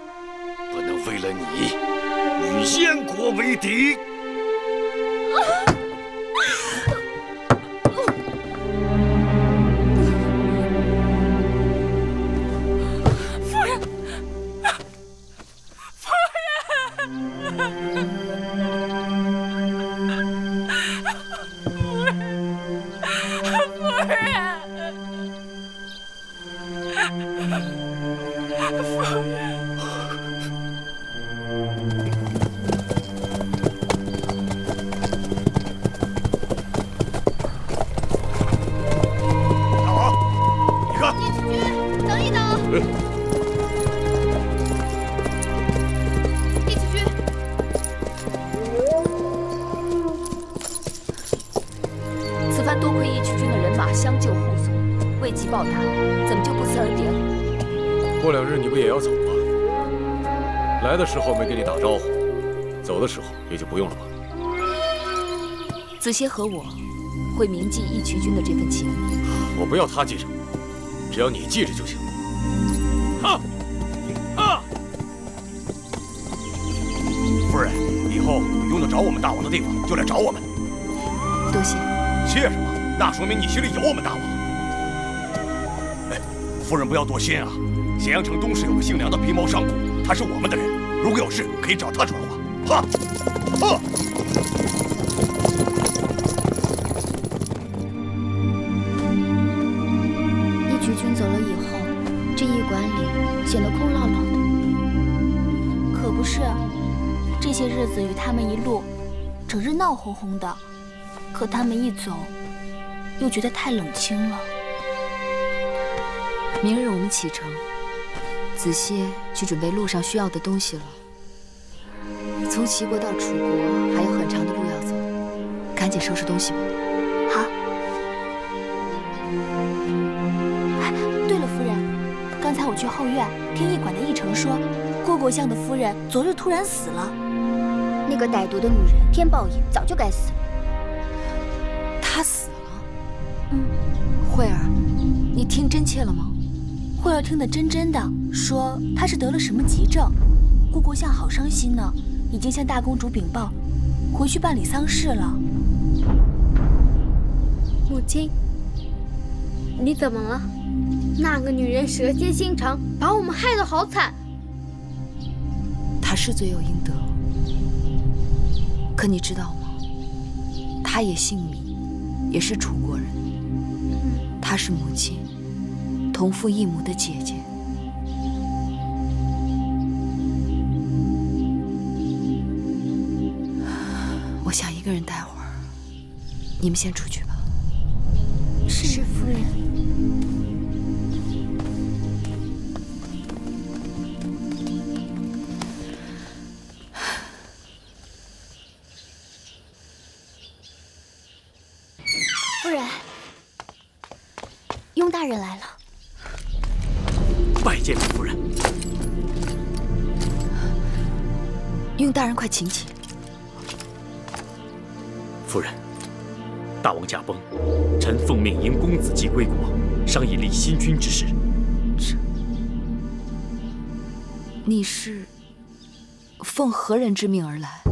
不能为了你与燕国为敌。过2日你不也要走吗？来的时候没给你打招呼，走的时候也就不用了吧。子歇和我会铭记义渠君的这份情谊。我不要他记着，只要你记着就行。夫人，以后有用得着我们大王的地方就来找我们。多谢。谢什么？那说明你心里有我们大王。哎，夫人不要多心啊。咸阳城东市有个姓梁的皮毛商贾，他是我们的人，如果有事可以找他传话。义渠君走了以后，这驿馆里显得空落落的。可不是，这些日子与他们一路，整日闹哄哄的，可他们一走，又觉得太冷清了。明日我们启程。子歇去准备路上需要的东西了。从齐国到楚国还有很长的路要走，赶紧收拾东西吧。好。哎，对了，夫人，刚才我去后院听驿馆的驿丞说，郭国相的夫人昨日突然死了。那个歹毒的女人，天报应，早就该死。她死了？慧儿，你听真切了吗？慧儿听得真真的，说她是得了什么急症，郭国相好伤心呢，已经向大公主禀报，回去办理丧事了。母亲，你怎么了？那个女人蛇蝎心肠，把我们害得好惨。她是罪有应得，可你知道吗？她也姓米，也是楚国人。她是母亲，同父异母的姐姐。我想一个人待会儿，你们先出去吧。是夫人。夫人，雍大人来了。拜见夫人。雍大人，快请起。夫人，大王驾崩，臣奉命迎公子季归国，商议立新君之事。你是奉何人之命而来？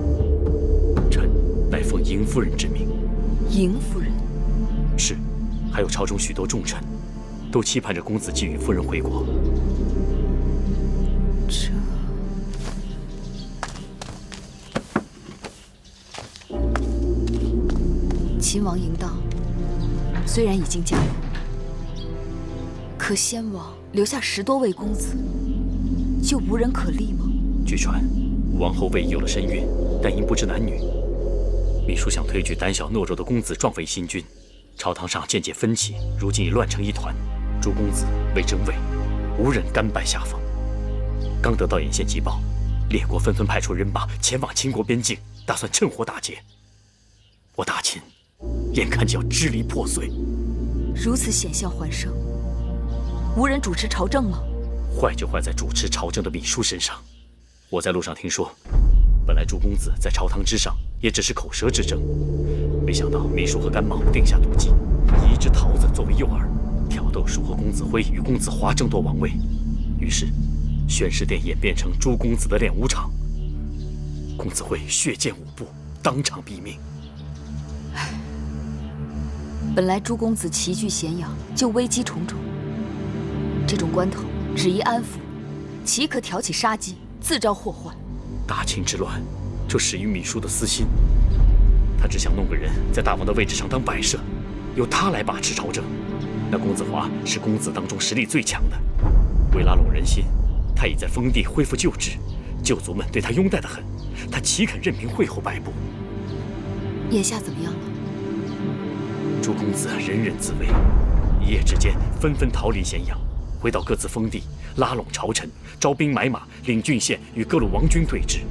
臣乃奉嬴夫人之命。嬴夫人？是，还有朝中许多重臣，都期盼着公子季与夫人回国。秦王嬴荡虽然已经驾崩，可先王留下10多位公子，就无人可立吗？据传，武王后位有了身孕，但因不知男女，秘书想推举胆小懦弱的公子壮为新君。朝堂上渐渐分歧，如今已乱成一团。诸公子为争位，无人甘拜下风。刚得到眼线急报，列国纷纷派出人马前往秦国边境，打算趁火打劫。我大秦眼看就要支离破碎。如此险象环生，无人主持朝政吗？坏就坏在主持朝政的秘书身上。我在路上听说，本来诸公子在朝堂之上也只是口舌之争，没想到秘书和甘茂定下毒计，以一只桃子作为诱饵，挑逗叔和公子辉与公子华争夺王位。于是，宣誓殿演变成诸公子的练武场。公子辉血溅舞步，当场毙命。本来诸公子齐聚咸阳，就危机重重。这种关头，只宜安抚，岂可挑起杀机，自招祸患？大秦之乱，就始于芈姝的私心。他只想弄个人在大王的位置上当摆设，由他来把持朝政。那公子华是公子当中实力最强的，为拉拢人心，他已在封地恢复旧制，旧族们对他拥戴得很，他岂肯任凭惠后摆布？眼下怎么样了？诸公子人人自危，一夜之间纷纷逃离咸阳，回到各自封地，拉拢朝臣，招兵买马，领郡县与各路王军对峙。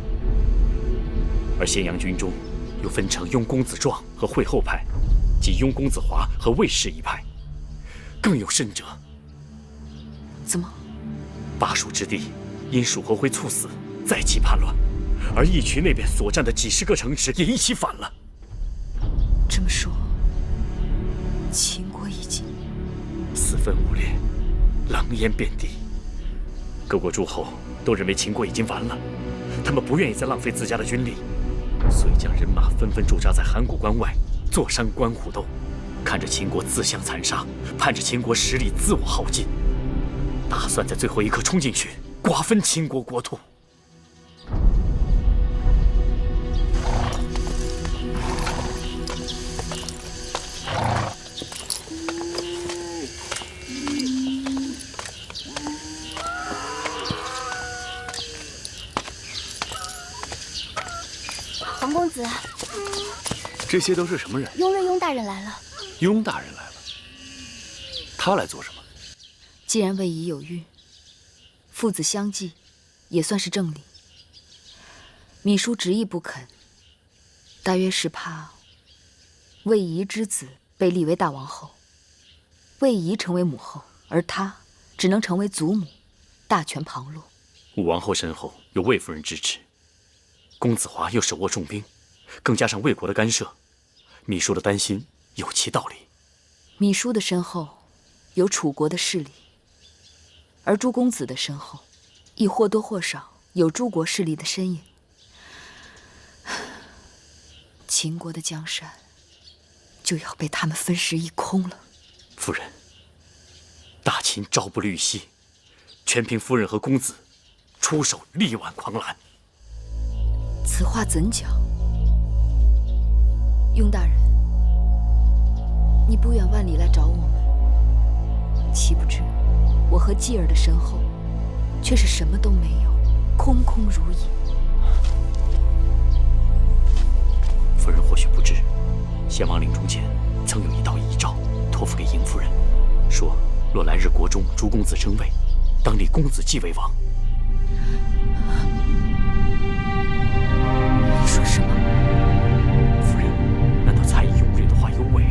而咸阳军中又分成雍公子壮和惠后派，及雍公子华和魏氏一派。更有甚者，怎么？巴蜀之地因蜀侯辉猝死，再起叛乱，而义渠那边所占的几10个城池也一起反了。这么说，秦国已经四分五裂，狼烟遍地。各国诸侯都认为秦国已经完了，他们不愿意再浪费自家的军力，所以将人马纷纷驻扎在函谷关外，坐山观虎斗，看着秦国自相残杀，盼着秦国实力自我耗尽，打算在最后一刻冲进去，瓜分秦国国土。皇公子，这些都是什么人？雍瑞雍大人来了。雍大人来了，他来做什么？既然魏仪有孕，父子相继，也算是正理。芈姝执意不肯，大约是怕魏仪之子被立为大王后，魏仪成为母后，而他只能成为祖母，大权旁落。武王后身后有魏夫人支持，公子华又手握重兵，更加上魏国的干涉，芈姝的担心有其道理。芈姝的身后有楚国的势力，而诸公子的身后亦或多或少有诸国势力的身影。秦国的江山就要被他们分食一空了。夫人，大秦朝不虑夕，全凭夫人和公子出手力挽狂澜。此话怎讲？雍大人，你不远万里来找我们，岂不知我和继儿的身后却是什么都没有，空空如也。夫人或许不知，先王临终前曾有一道遗诏托付给嬴夫人，说若来日国中诸公子争位，当立公子季为王。你说什么？夫人，难道猜疑永瑞的话有伪？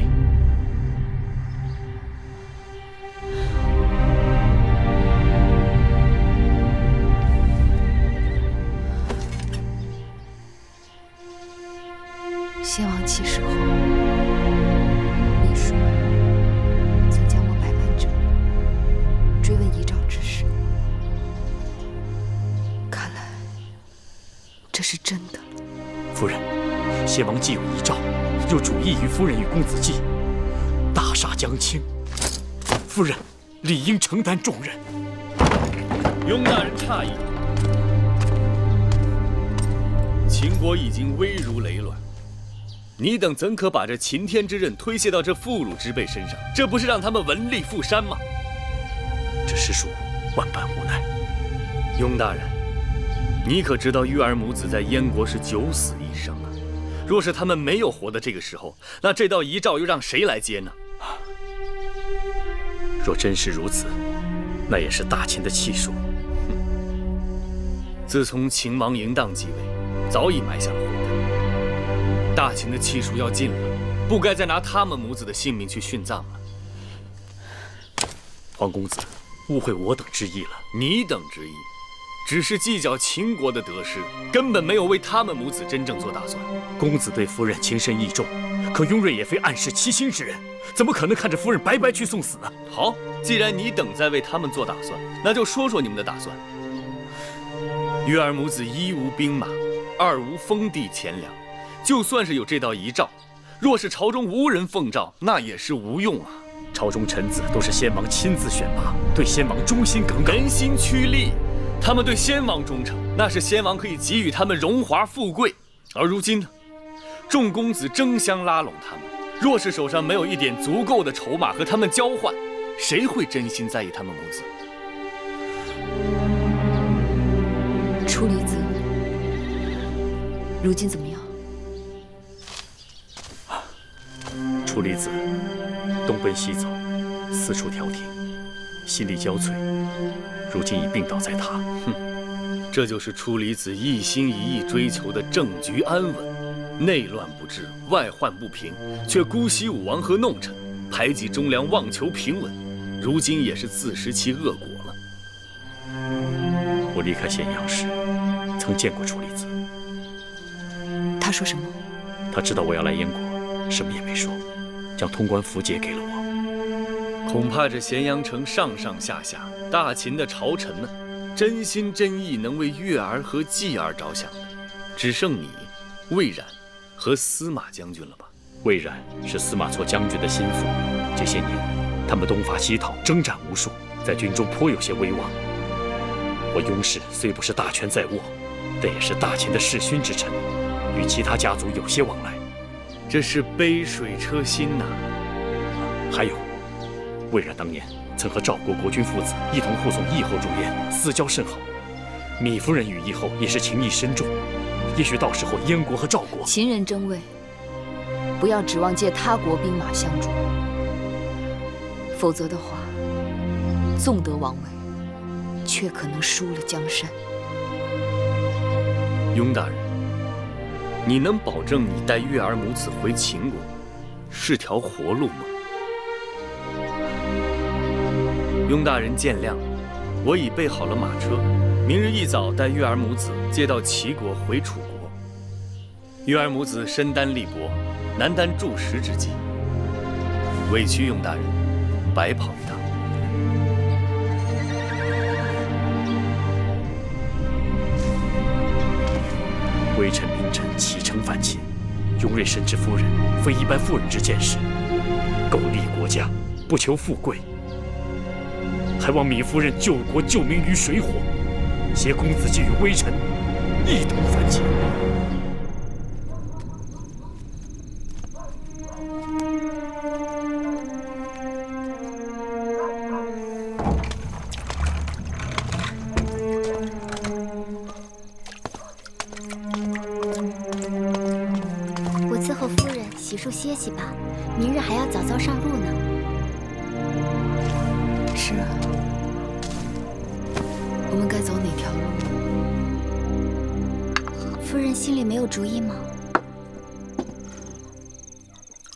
先王去世后，秘书曾将我百般折磨，追问遗诏之事。看来这是真的了。夫人，先王既有遗诏，又主意于夫人与公子季，大厦将倾，夫人理应承担重任。雍大人诧异，秦国已经危如累卵，你等怎可把这擎天之任推卸到这妇孺之辈身上？这不是让他们文吏负山吗？这实属万般无奈。雍大人，你可知道玉儿母子在燕国是九死一生啊？若是他们没有活到这个时候，那这道遗诏又让谁来接呢？若真是如此，那也是大秦的气数。自从秦王嬴荡继位，早已埋下了祸根。大秦的气数要尽了，不该再拿他们母子的性命去殉葬了。皇公子误会我等之意了。你等之意，只是计较秦国的得失，根本没有为他们母子真正做打算。公子对夫人情深意重，可雍瑞也非暗示其心之人，怎么可能看着夫人白白去送死呢？好，既然你等在为他们做打算，那就说说你们的打算。玉儿母子一无兵马，二无封地钱粮，就算是有这道遗诏，若是朝中无人奉诏，那也是无用啊。朝中臣子都是先王亲自选拔，对先王忠心耿耿，人心趋利。他们对先王忠诚，那是先王可以给予他们荣华富贵。而如今呢，众公子争相拉拢他们，若是手上没有一点足够的筹码和他们交换，谁会真心在意他们母子？楚离子如今怎么样？楚离子东奔西走，四处调停，心力交瘁，如今已病倒在榻。这就是出离子一心一意追求的政局安稳，内乱不治，外患不平，却姑息武王和弄臣，排挤忠良，妄求平稳，如今也是自食其恶果了。我离开咸阳时，曾见过楚离子。他说什么？他知道我要来燕国，什么也没说，将通关符节给了我。恐怕这咸阳城上上下下，大秦的朝臣们，真心真意能为月儿和继儿着想的，只剩你、魏冉和司马将军了吧？魏冉是司马错将军的心腹，这些年他们东伐西讨，征战无数，在军中颇有些威望。我雍氏虽不是大权在握，但也是大秦的弑勋之臣，与其他家族有些往来。这是杯水车薪呐。还有，魏冉当年曾和赵国国君父子一同护送义后入燕，私交甚好。芈夫人与义后也是情谊深重，也许到时候燕国和赵国……秦人争位，不要指望借他国兵马相助，否则的话，纵得王位，却可能输了江山。雍大人，你能保证你带月儿母子回秦国是条活路吗？雍大人见谅，我已备好了马车，明日一早带月儿母子接到齐国回楚国。月儿母子身单力薄，难担柱石之计，委屈雍大人白跑一趟。微臣明臣启程反秦，永瑞深知夫人非一般妇人之见识，苟利国家，不求富贵，还望米夫人救国救民于水火，携公子季与微臣一同反秦。洗漱歇息吧，明日还要早早上路呢。是啊，我们该走哪条路？夫人心里没有主意吗？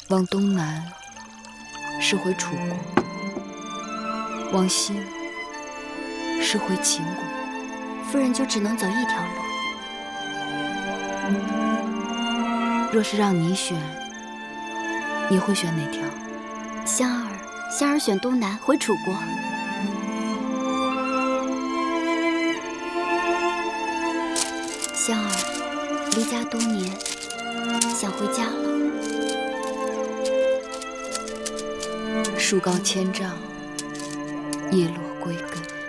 往东南是回楚国，往西是回秦国。夫人就只能走一条路。若是让你选，你会选哪条？香儿选东南，回楚国。香儿离家多年，想回家了。树高千丈，叶落归根。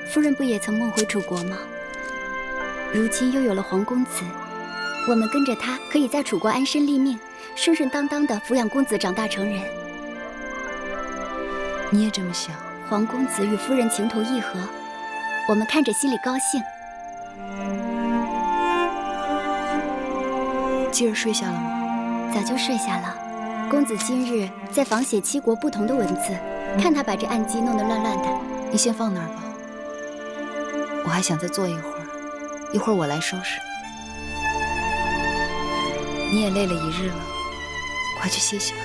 夫人不也曾梦回楚国吗？如今又有了黄公子，我们跟着他，可以在楚国安身立命，顺顺当当的抚养公子长大成人。你也这么想？黄公子与夫人情投意合，我们看着心里高兴。继儿睡下了吗？早就睡下了。公子今日在仿写7国不同的文字，看他把这案几弄得乱乱的。你先放那儿吧，我还想再坐一会儿，一会儿我来收拾。你也累了一日了，快去歇息吧。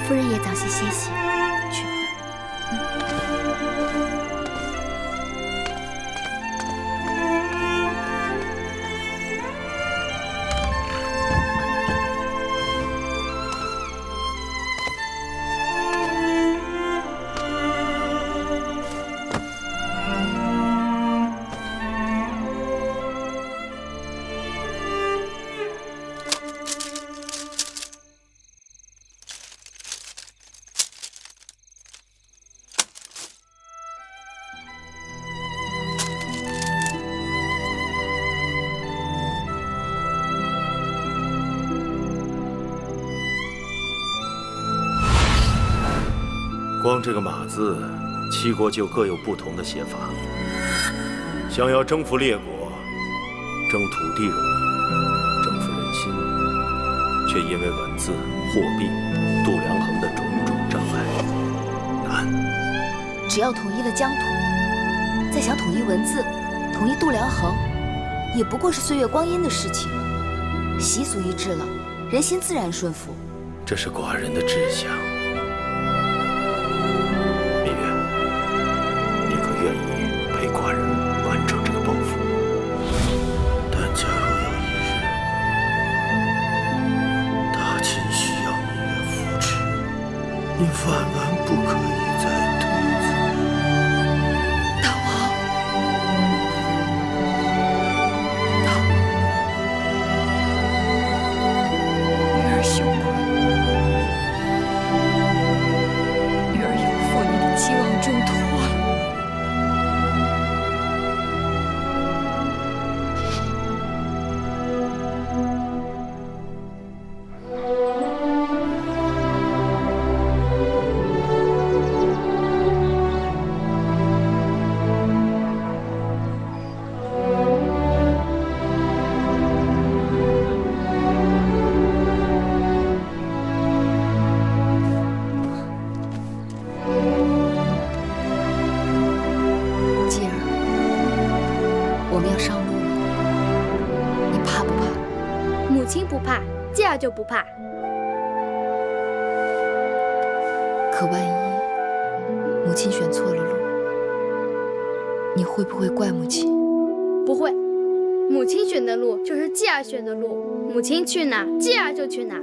夫人也早些歇息。去。光这个马字，7国就各有不同的写法。想要征服列国，征土地容易，征服人心，却因为文字、货币、度量衡的种种障碍难。只要统一了疆土，再想统一文字、统一度量衡，也不过是岁月光阴的事情。习俗一致了，人心自然顺服。这是寡人的志向。芈月，你可愿意陪寡人完成这个抱负？但假如有一日，大秦需要芈月扶持，你万万不可以再推辞。大王，女儿羞愧，女儿有负你的期望重托了。继儿，我们要上路了，你怕不怕？母亲不怕，继儿就不怕。可万一母亲选错了路，你会不会怪母亲？不会，母亲选的路就是继儿选的路，母亲去哪，继儿就去哪。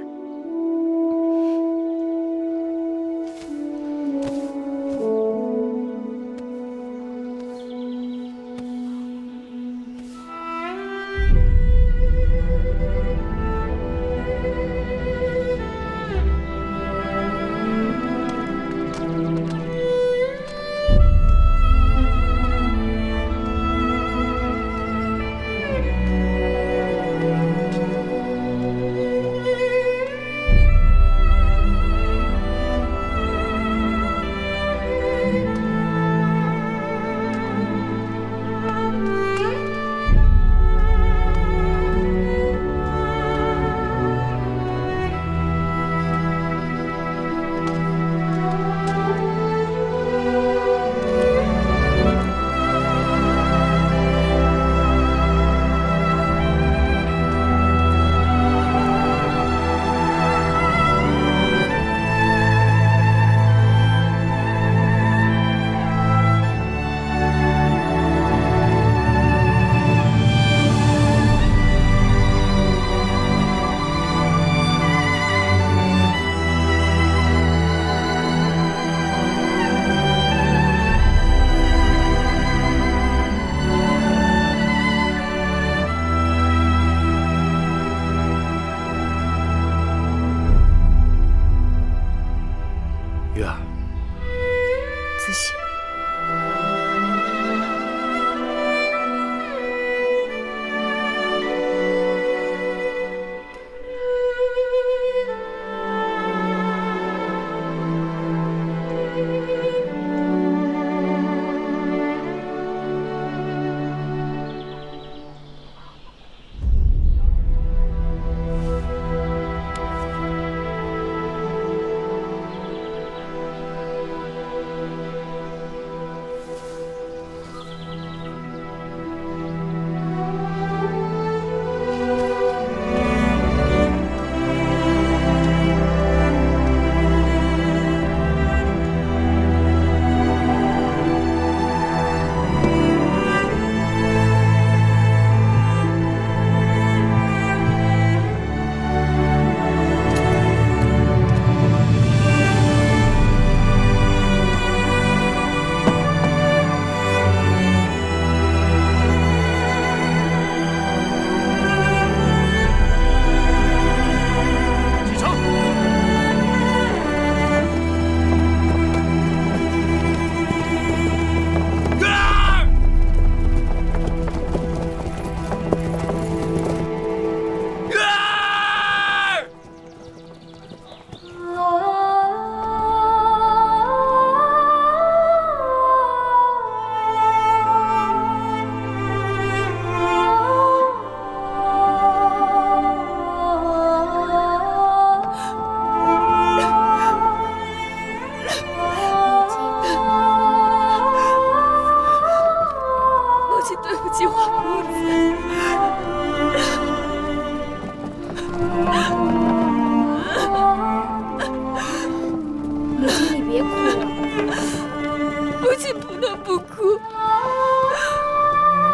不能不哭。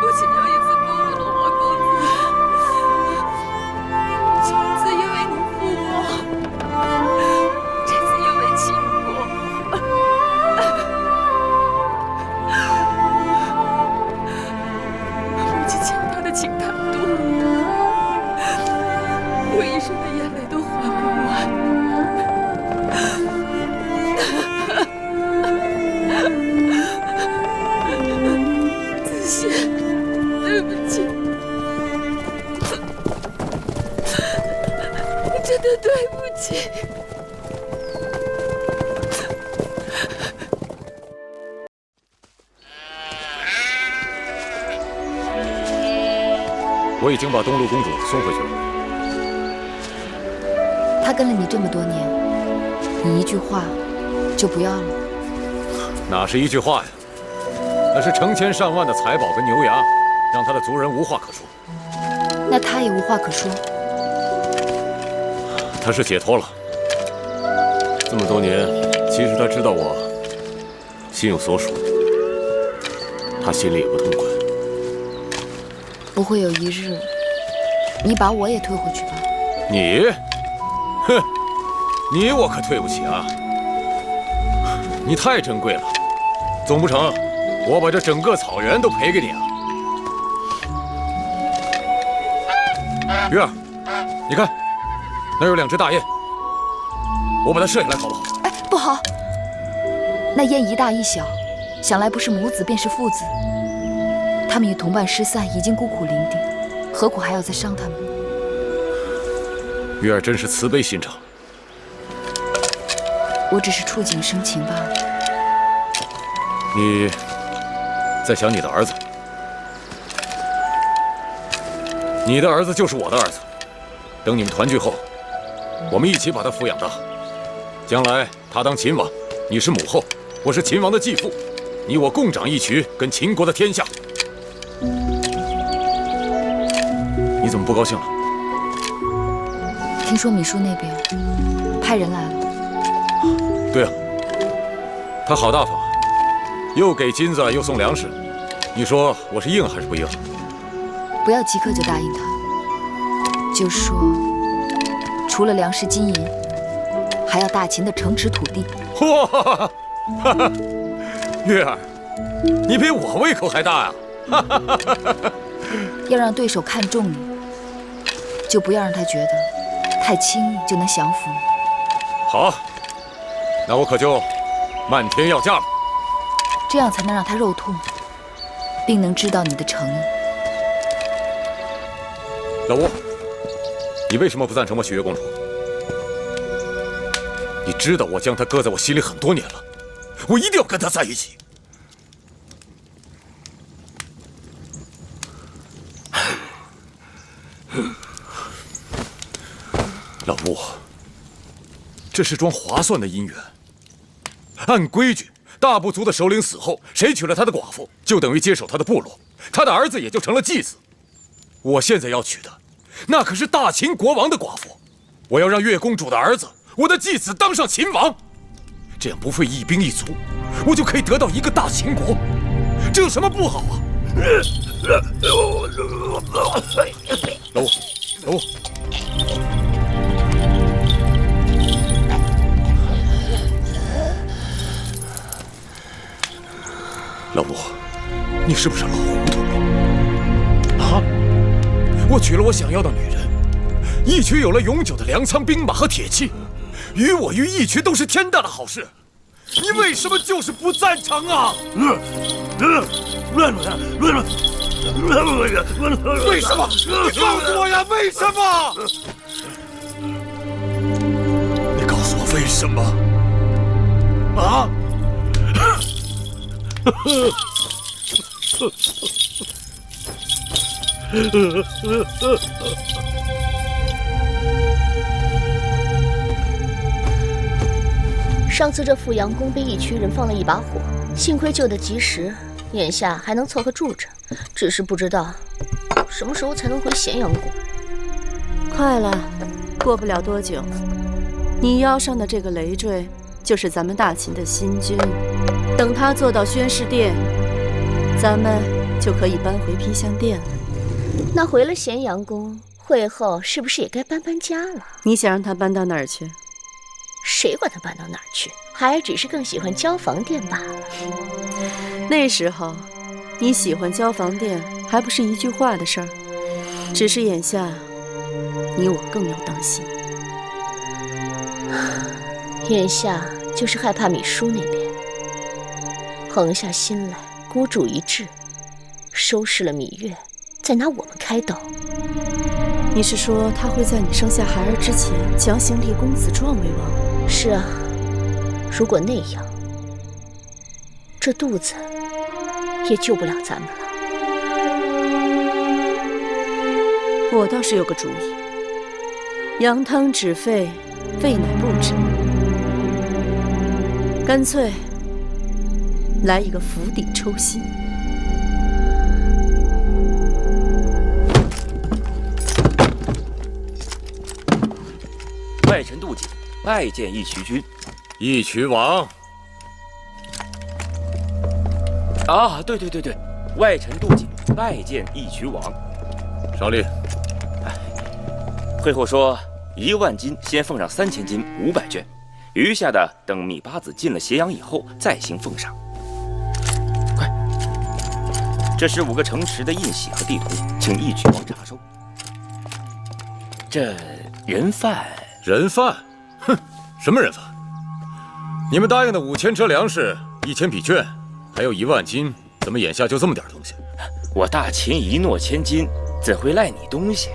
母亲又一次辜负了我公子，上次因为你负我，这次因为秦国。母亲欠他的情太多，我一生的眼泪都还不完。子歇，对不起，真的对不起。我已经把东陆公主送回去了。她跟了你这么多年，你一句话就不要了？哪是一句话呀？那是成千上万的财宝跟牛羊，让他的族人无话可说。那他也无话可说。他是解脱了。这么多年，其实他知道我心有所属，他心里也不痛快。不会有一日，你把我也退回去吧？你，哼，你我可对不起啊！你太珍贵了，总不成我把这整个草原都赔给你啊？月儿，你看，那有2只大雁，我把它射下来好不好？哎，不好！那雁一大一小，想来不是母子便是父子。他们与同伴失散，已经孤苦伶仃，何苦还要再伤他们？月儿真是慈悲心肠。我只是触景生情罢了。你在想你的儿子？你的儿子就是我的儿子。等你们团聚后，我们一起把他抚养大。将来他当秦王，你是母后，我是秦王的继父，你我共掌一渠，跟秦国的天下。你怎么不高兴了？听说米叔那边派人来了。对啊，他好大方，又给金子又送粮食。你说我是应还是不应？不要即刻就答应他，就说除了粮食金银，还要大秦的城池土地。哇，月儿，你比我胃口还大呀！要让对手看重你，就不要让他觉得太轻易就能降服你。好，那我可就漫天要价了。这样才能让他肉痛，并能知道你的诚意。老吴，你为什么不赞成我许月公主？你知道我将她搁在我心里很多年了，我一定要跟她在一起。老吴，这是桩划算的姻缘。按规矩，大部族的首领死后，谁娶了他的寡妇，就等于接手他的部落，他的儿子也就成了继子。我现在要娶的，那可是大秦国王的寡妇。我要让月公主的儿子，我的继子当上秦王，这样不费一兵一卒，我就可以得到一个大秦国，这有什么不好啊？老吴，老吴。老吴，你是不是老糊涂了？啊！我娶了我想要的女人，义渠有了永久的粮仓、兵马和铁器，于我于义渠都是天大的好事。你为什么就是不赞成啊？为什么？你告诉我呀！为什么？你告诉我为什么？啊！上次这阜阳工兵一区人放了一把火，幸亏救得及时，眼下还能凑合住着，只是不知道什么时候才能回咸阳国。快了，过不了多久，你腰上的这个累赘就是咱们大秦的新君，等他做到宣誓殿，咱们就可以搬回披香殿了。那回了咸阳宫，会后是不是也该搬家了？你想让他搬到哪儿去？谁管他搬到哪儿去？孩儿只是更喜欢交房殿罢了。那时候，你喜欢交房殿还不是一句话的事儿。只是眼下，你我更要当心。眼下就是害怕米叔那边横下心来，孤注一掷，收拾了芈月，再拿我们开刀。你是说他会在你生下孩儿之前强行立公子壮为王？是啊，如果那样，这肚子也救不了咱们了。我倒是有个主意，羊汤止沸，沸乃不止，干脆来一个釜底抽薪。外臣杜景拜见义渠君。义渠王。啊，对，外臣杜景拜见义渠王。上令。会后说1万金先奉上3000金500卷，余下的等芈八子进了咸阳以后再行奉上。快，这是5个城池的印玺和地图，请义渠王查收。这人贩，哼，什么人贩？你们答应的5000车粮食、1000匹绢，还有1万金，怎么眼下就这么点东西？我大秦一诺千金，怎会赖你东西？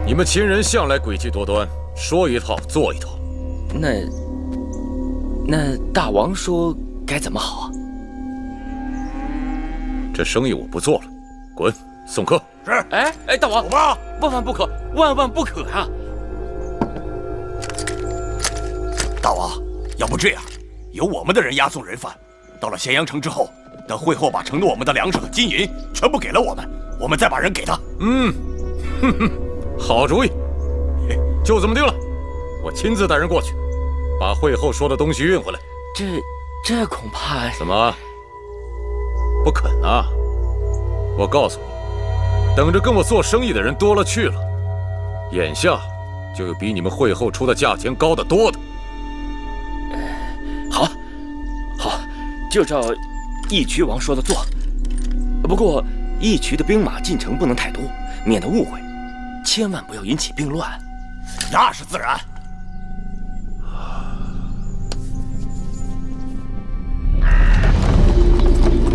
你们秦人向来诡计多端，说一套做一套。那大王说该怎么好啊？这生意我不做了，滚！送客。是。哎，大王，走吧。万万不可，万万不可啊！大王，要不这样，由我们的人押送人犯，到了咸阳城之后，等会后把承诺我们的粮食和金银全部给了我们，我们再把人给他。好主意，就这么定了。我亲自带人过去，把会后说的东西运回来。这恐怕……怎么不肯啊？我告诉你，等着跟我做生意的人多了去了，眼下就有比你们会后出的价钱高得多的。好，就照义渠王说的做。不过义渠的兵马进城不能太多，免得误会。千万不要引起兵乱。那是自然。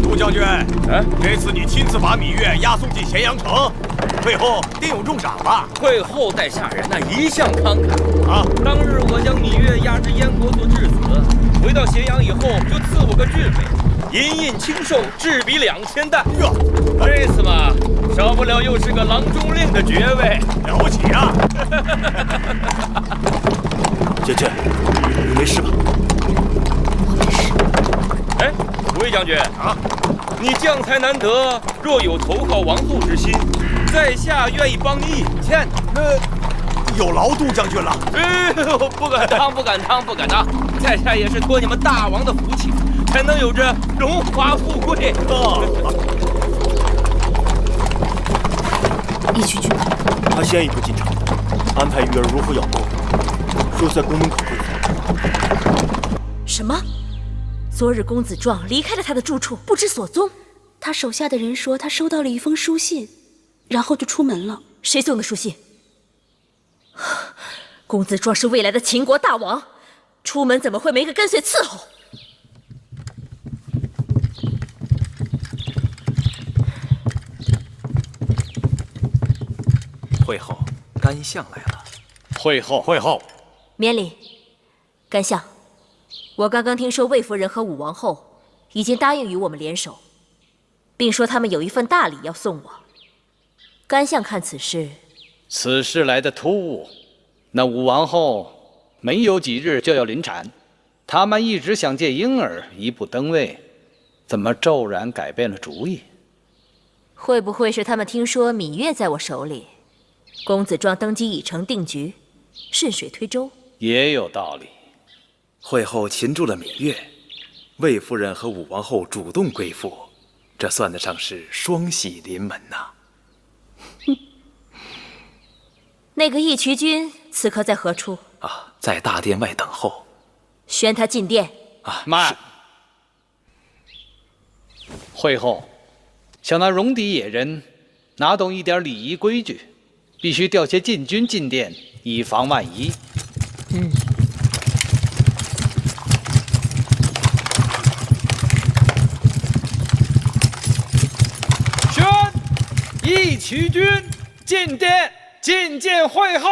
杜将军，这次你亲自把芈月押送进咸阳城，会后定有重赏吧？会后待下人一向慷慨啊！当日我将芈月押至燕国做质子，回到咸阳以后就赐我个郡位，银印轻寿，制比2000担。这次嘛，少不了又是个郎中令的爵位，了不起啊！娟娟，你没事吧？我没事。哎，魏将军啊，你将才难得，若有投靠王后之心，在下愿意帮你引荐的。有劳杜将军了。不敢当，在下也是托你们大王的福气，才能有这荣华富贵。义渠君，他先一步进城，安排玉儿如何养功，说在宫门口会合。什么？昨日公子壮离开了他的住处，不知所踪。他手下的人说，他收到了一封书信，然后就出门了。谁送的书信？公子壮是未来的秦国大王，出门怎么会没个跟随伺候？会后，甘相来了。会后，免礼。甘相，我刚刚听说魏夫人和武王后已经答应与我们联手，并说他们有一份大礼要送我。甘相看此事，此事来得突兀。那武王后没有几日就要临产，他们一直想借婴儿一步登位，怎么骤然改变了主意？会不会是他们听说芈月在我手里，公子壮登基已成定局，顺水推舟？也有道理。会后擒住了芈月，魏夫人和武王后主动归附，这算得上是双喜临门呐。那个义渠君此刻在何处？啊，在大殿外等候。宣他进殿。啊，慢！会后，想那戎狄野人哪懂一点礼仪规矩，必须调些禁军进殿，以防万一。宣义渠君进殿，觐见会后。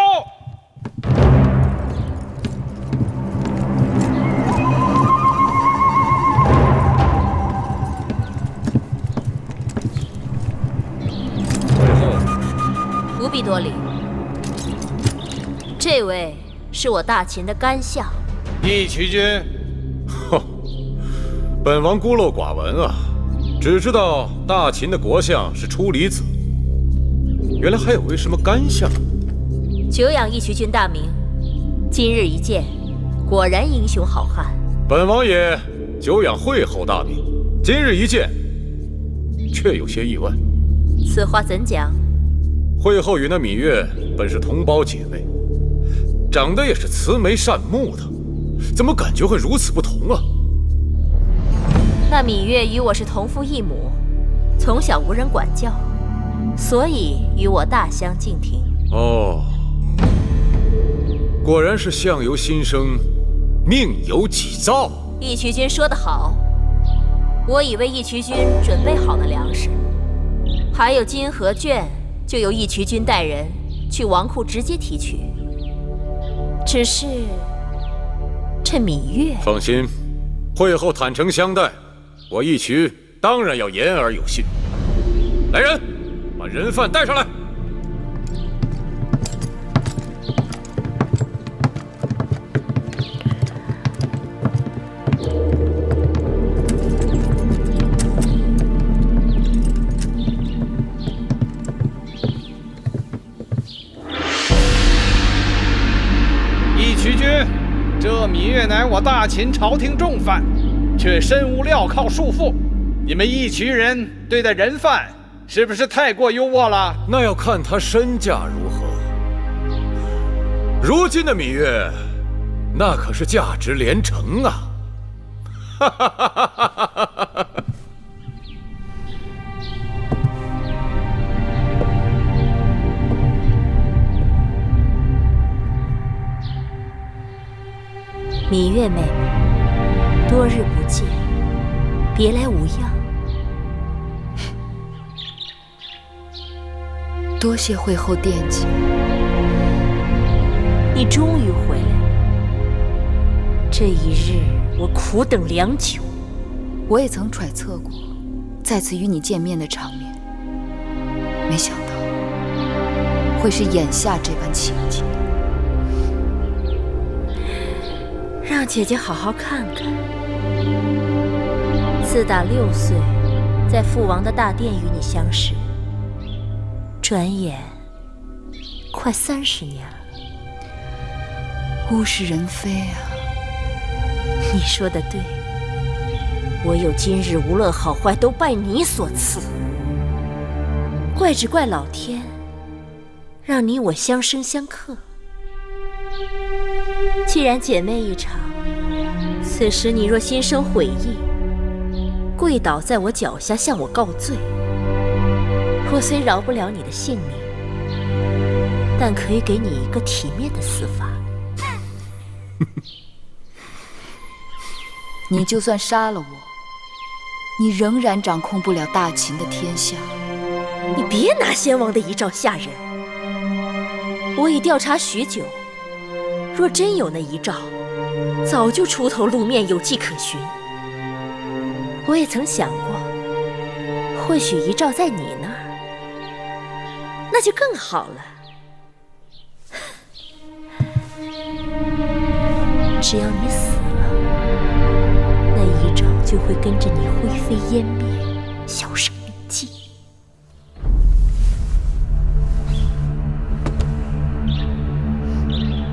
不必多礼，这位是我大秦的干相。义渠君，本王孤陋寡闻啊，只知道大秦的国相是出离子，原来还有位什么干相。久仰义渠君大名，今日一见，果然英雄好汉。本王也久仰会后大名，今日一见，却有些意外。此话怎讲？会后与那芈月本是同胞姐妹，长得也是慈眉善目的，怎么感觉会如此不同啊？那芈月与我是同父异母，从小无人管教，所以与我大相径庭。哦，果然是相由心生，命由己造。义渠君说得好，我已为义渠君准备好了粮食，还有金和绢。就由义渠君带人去王库直接提取。只是这芈月，放心，会后坦诚相待，我义渠当然要言而有信。来人，把人犯带上来。这芈月乃我大秦朝廷重犯，却身无镣铐束缚。你们义渠人对待人犯，是不是太过优渥了？那要看他身价如何。如今的芈月，那可是价值连城啊！哈哈哈哈哈哈！芈月妹妹，多日不见，别来无恙。多谢会后惦记。你终于回来了，这一日我苦等良久。我也曾揣测过再次与你见面的场面，没想到会是眼下这般情景。让姐姐好好看看。自打6岁，在父王的大殿与你相识，转眼快30年了。物是人非啊！你说的对，我有今日无论好坏，都拜你所赐。怪只怪老天，让你我相生相克。既然姐妹一场，此时你若心生悔意，跪倒在我脚下向我告罪，我虽饶不了你的性命，但可以给你一个体面的死法。你就算杀了我，你仍然掌控不了大秦的天下。你别拿先王的遗诏吓人。我已调查许久，若真有那遗诏，早就出头露面，有迹可循。我也曾想过，或许遗诏在你那儿，那就更好了。只要你死了，那遗诏就会跟着你灰飞烟灭，销声匿迹。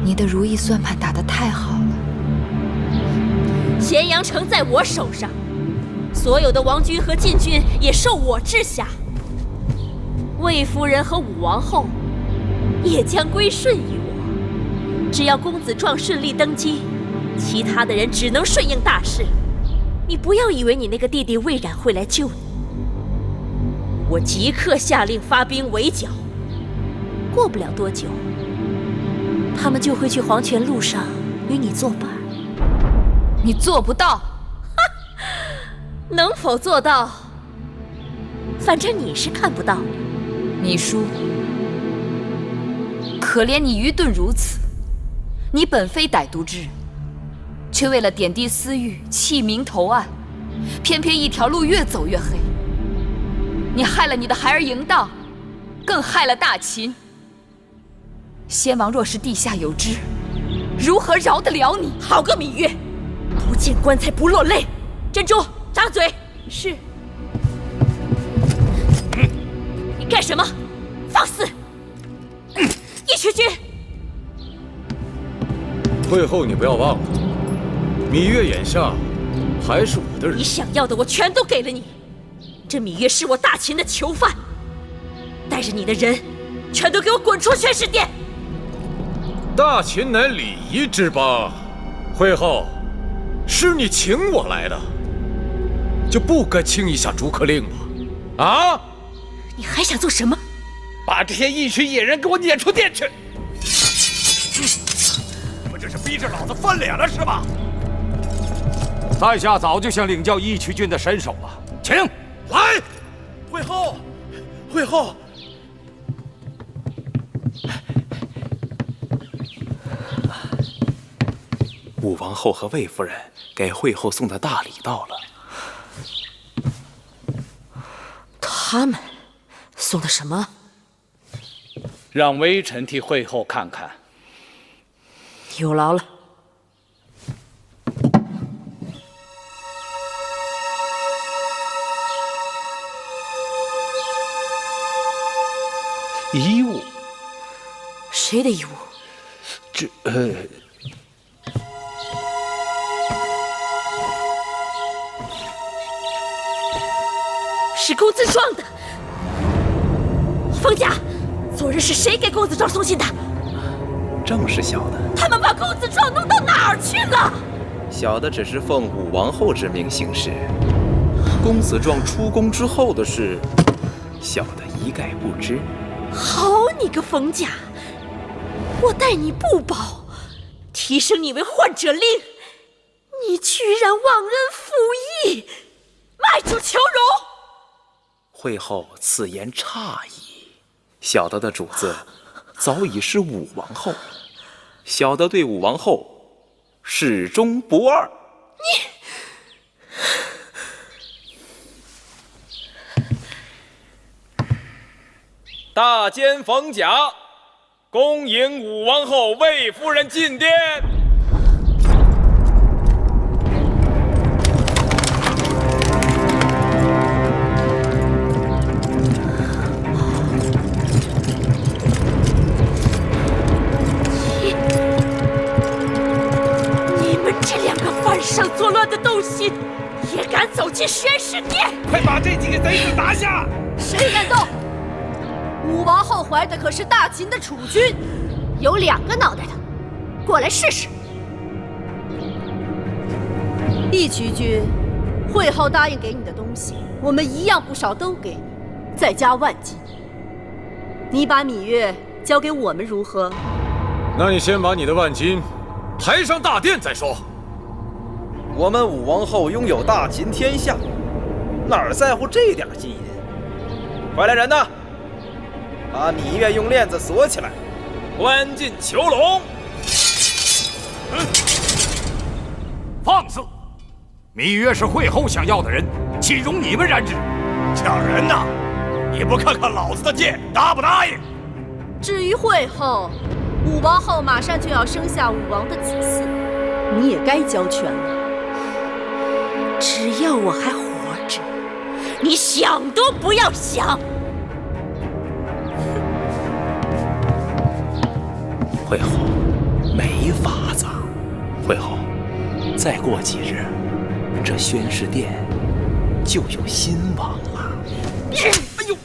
你的如意算盘打得太好了，咸阳城在我手上，所有的王军和禁军也受我治下。魏夫人和武王后也将归顺于我。只要公子壮顺利登基，其他的人只能顺应大势。你不要以为你那个弟弟魏冉会来救你。我即刻下令发兵围剿，过不了多久，他们就会去黄泉路上与你作伴。你做不到。能否做到？反正你是看不到。芈姝，可怜你愚钝如此。你本非歹毒之人，却为了点滴私欲，弃明投暗，偏偏一条路越走越黑。你害了你的孩儿嬴荡，更害了大秦。先王若是地下有知，如何饶得了你？好个芈月，不见棺材不落泪。珍珠，张嘴。是。你干什么？放肆！义渠君。会后你不要忘了，芈月眼下还是我的人。你想要的我全都给了你。这芈月是我大秦的囚犯，带着你的人，全都给我滚出宣誓殿！大秦乃礼仪之邦，会后是你请我来的，就不该轻易下逐客令吗？啊！你还想做什么？把这些义渠野人给我撵出殿去！你们这是逼着老子翻脸了是吧？在下早就想领教义渠君的身手了，请来。会后，会后。武王后和魏夫人给会后送的大礼到了。他们送的什么？让微臣替会后看看。有劳了。衣物？谁的衣物？这是公子壮的。封家，昨日是谁给公子壮送信的？正是小的。他们把公子壮弄到哪儿去了？小的只是奉武王后之命行事，公子壮出宫之后的事，小的一概不知。好你个冯家，我待你不薄，提升你为患者令，你居然忘恩负义，卖主求荣。会后此言差矣，小的的主子早已是武王后，小的对武王后始终不二。大监冯甲，恭迎武王后魏夫人进殿。你们这两个犯上作乱的东西，也敢走进宣誓殿！快把这几个贼子拿下！谁敢动？武王后怀的可是大秦的储君，有2个脑袋的，过来试试。义渠君，会后答应给你的东西，我们一样不少都给你，再加万金。你把芈月交给我们如何？那你先把你的万金抬上大殿再说。我们武王后拥有大秦天下，哪儿在乎这点金银？快来人呐！把芈月用链子锁起来，关进囚笼。放肆！芈月是会后想要的人，岂容你们染指？抢人呐！你不看看老子的剑，答不答应？至于会后，武王后马上就要生下武王的子嗣，你也该交权了。只要我还活着，你想都不要想。会后没法子。会后，再过几日，这宣誓殿就有新王了。哎呦！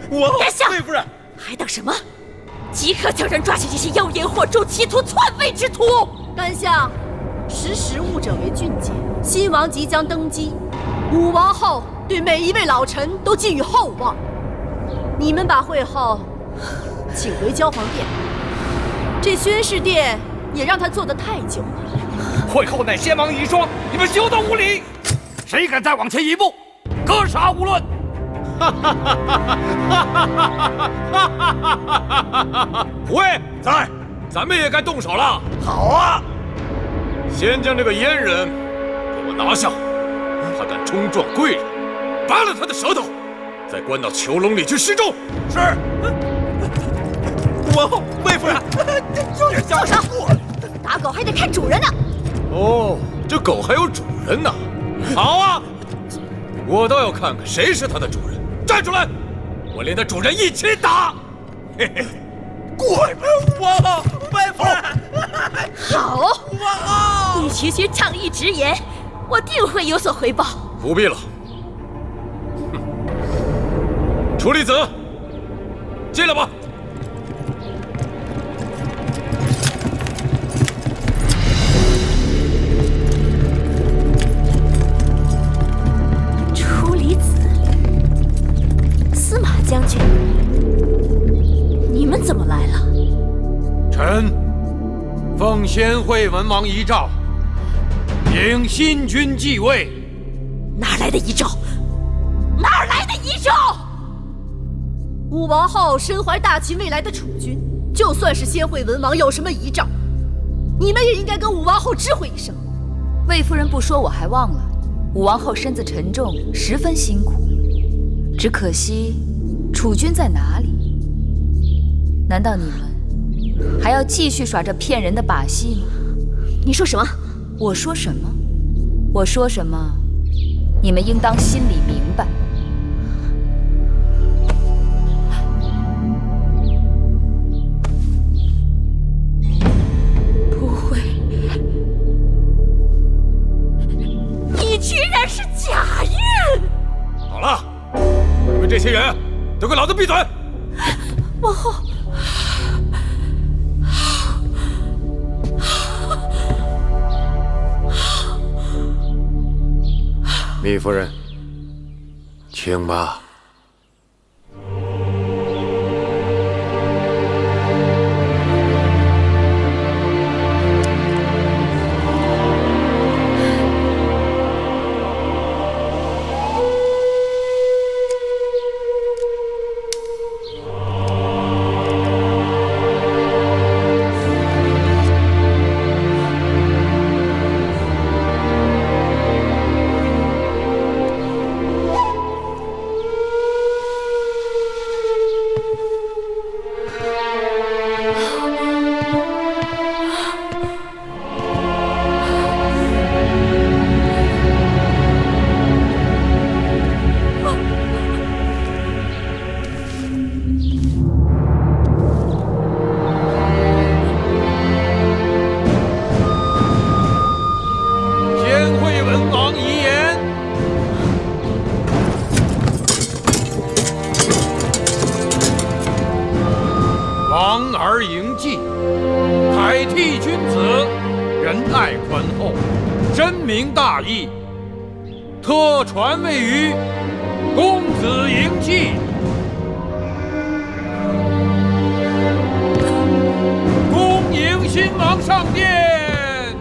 我殿下，魏夫人，还等什么？即刻将人抓起这些妖言惑众、企图篡位之徒！丹相，识时务者为俊杰。新王即将登基，武王后对每一位老臣都寄予厚望。你们把会后请回交皇殿。这宣誓殿也让他做得太久了。会后乃先王遗孀，你们休得无礼！谁敢再往前一步，格杀勿论！虎卫在，咱们也该动手了。好啊！先将这个阉人给我拿下，他敢冲撞贵人，拔了他的舌头，再关到囚笼里去示众。是。王后，魏夫人，就是放手！打狗还得看主人呢。哦，这狗还有主人呢。好啊，我倒要看看谁是它的主人。站出来！我连它主人一起打！嘿嘿，过来吧！王后，魏夫人，好，王后，你区区仗义直言，我定会有所回报。不必了。楚离子，进来吧。楚离子。司马将军，你们怎么来了？臣奉先惠文王遗诏，迎新君继位。哪来的遗诏？哪来的遗诏？武王后身怀大秦未来的储君，就算是先惠文王有什么遗诏，你们也应该跟武王后知会一声。魏夫人不说我还忘了，武王后身子沉重，十分辛苦。只可惜，储君在哪里？难道你们还要继续耍这骗人的把戏吗？你说什么？我说什么？我说什么？你们应当心里明白。不会，你居然是贾韵！好了。你们这些人都给老子闭嘴！王后，糜夫人，请吧。特传位于公子迎继。恭迎新王上殿！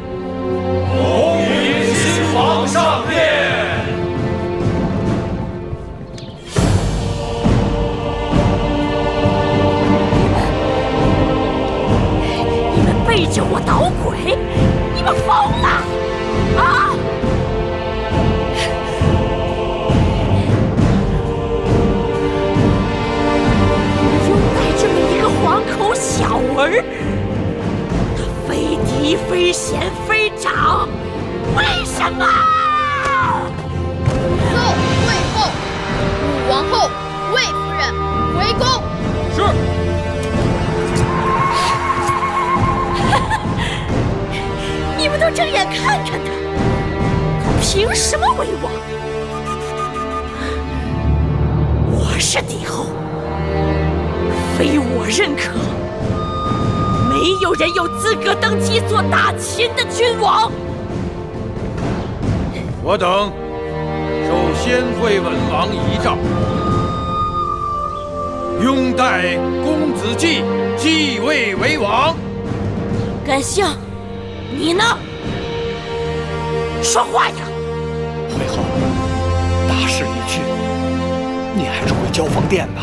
恭迎新王上殿！你们背着我捣鬼！你们疯了！啊！黄口小儿，他非嫡非贤非长，是帝后，非我认可，没有人有资格登基做大秦的君王。我等受先惠文王遗诏，拥戴公子季继位为王。甘相，你呢？说话呀！会后，大势已去，您还是回交房殿吧。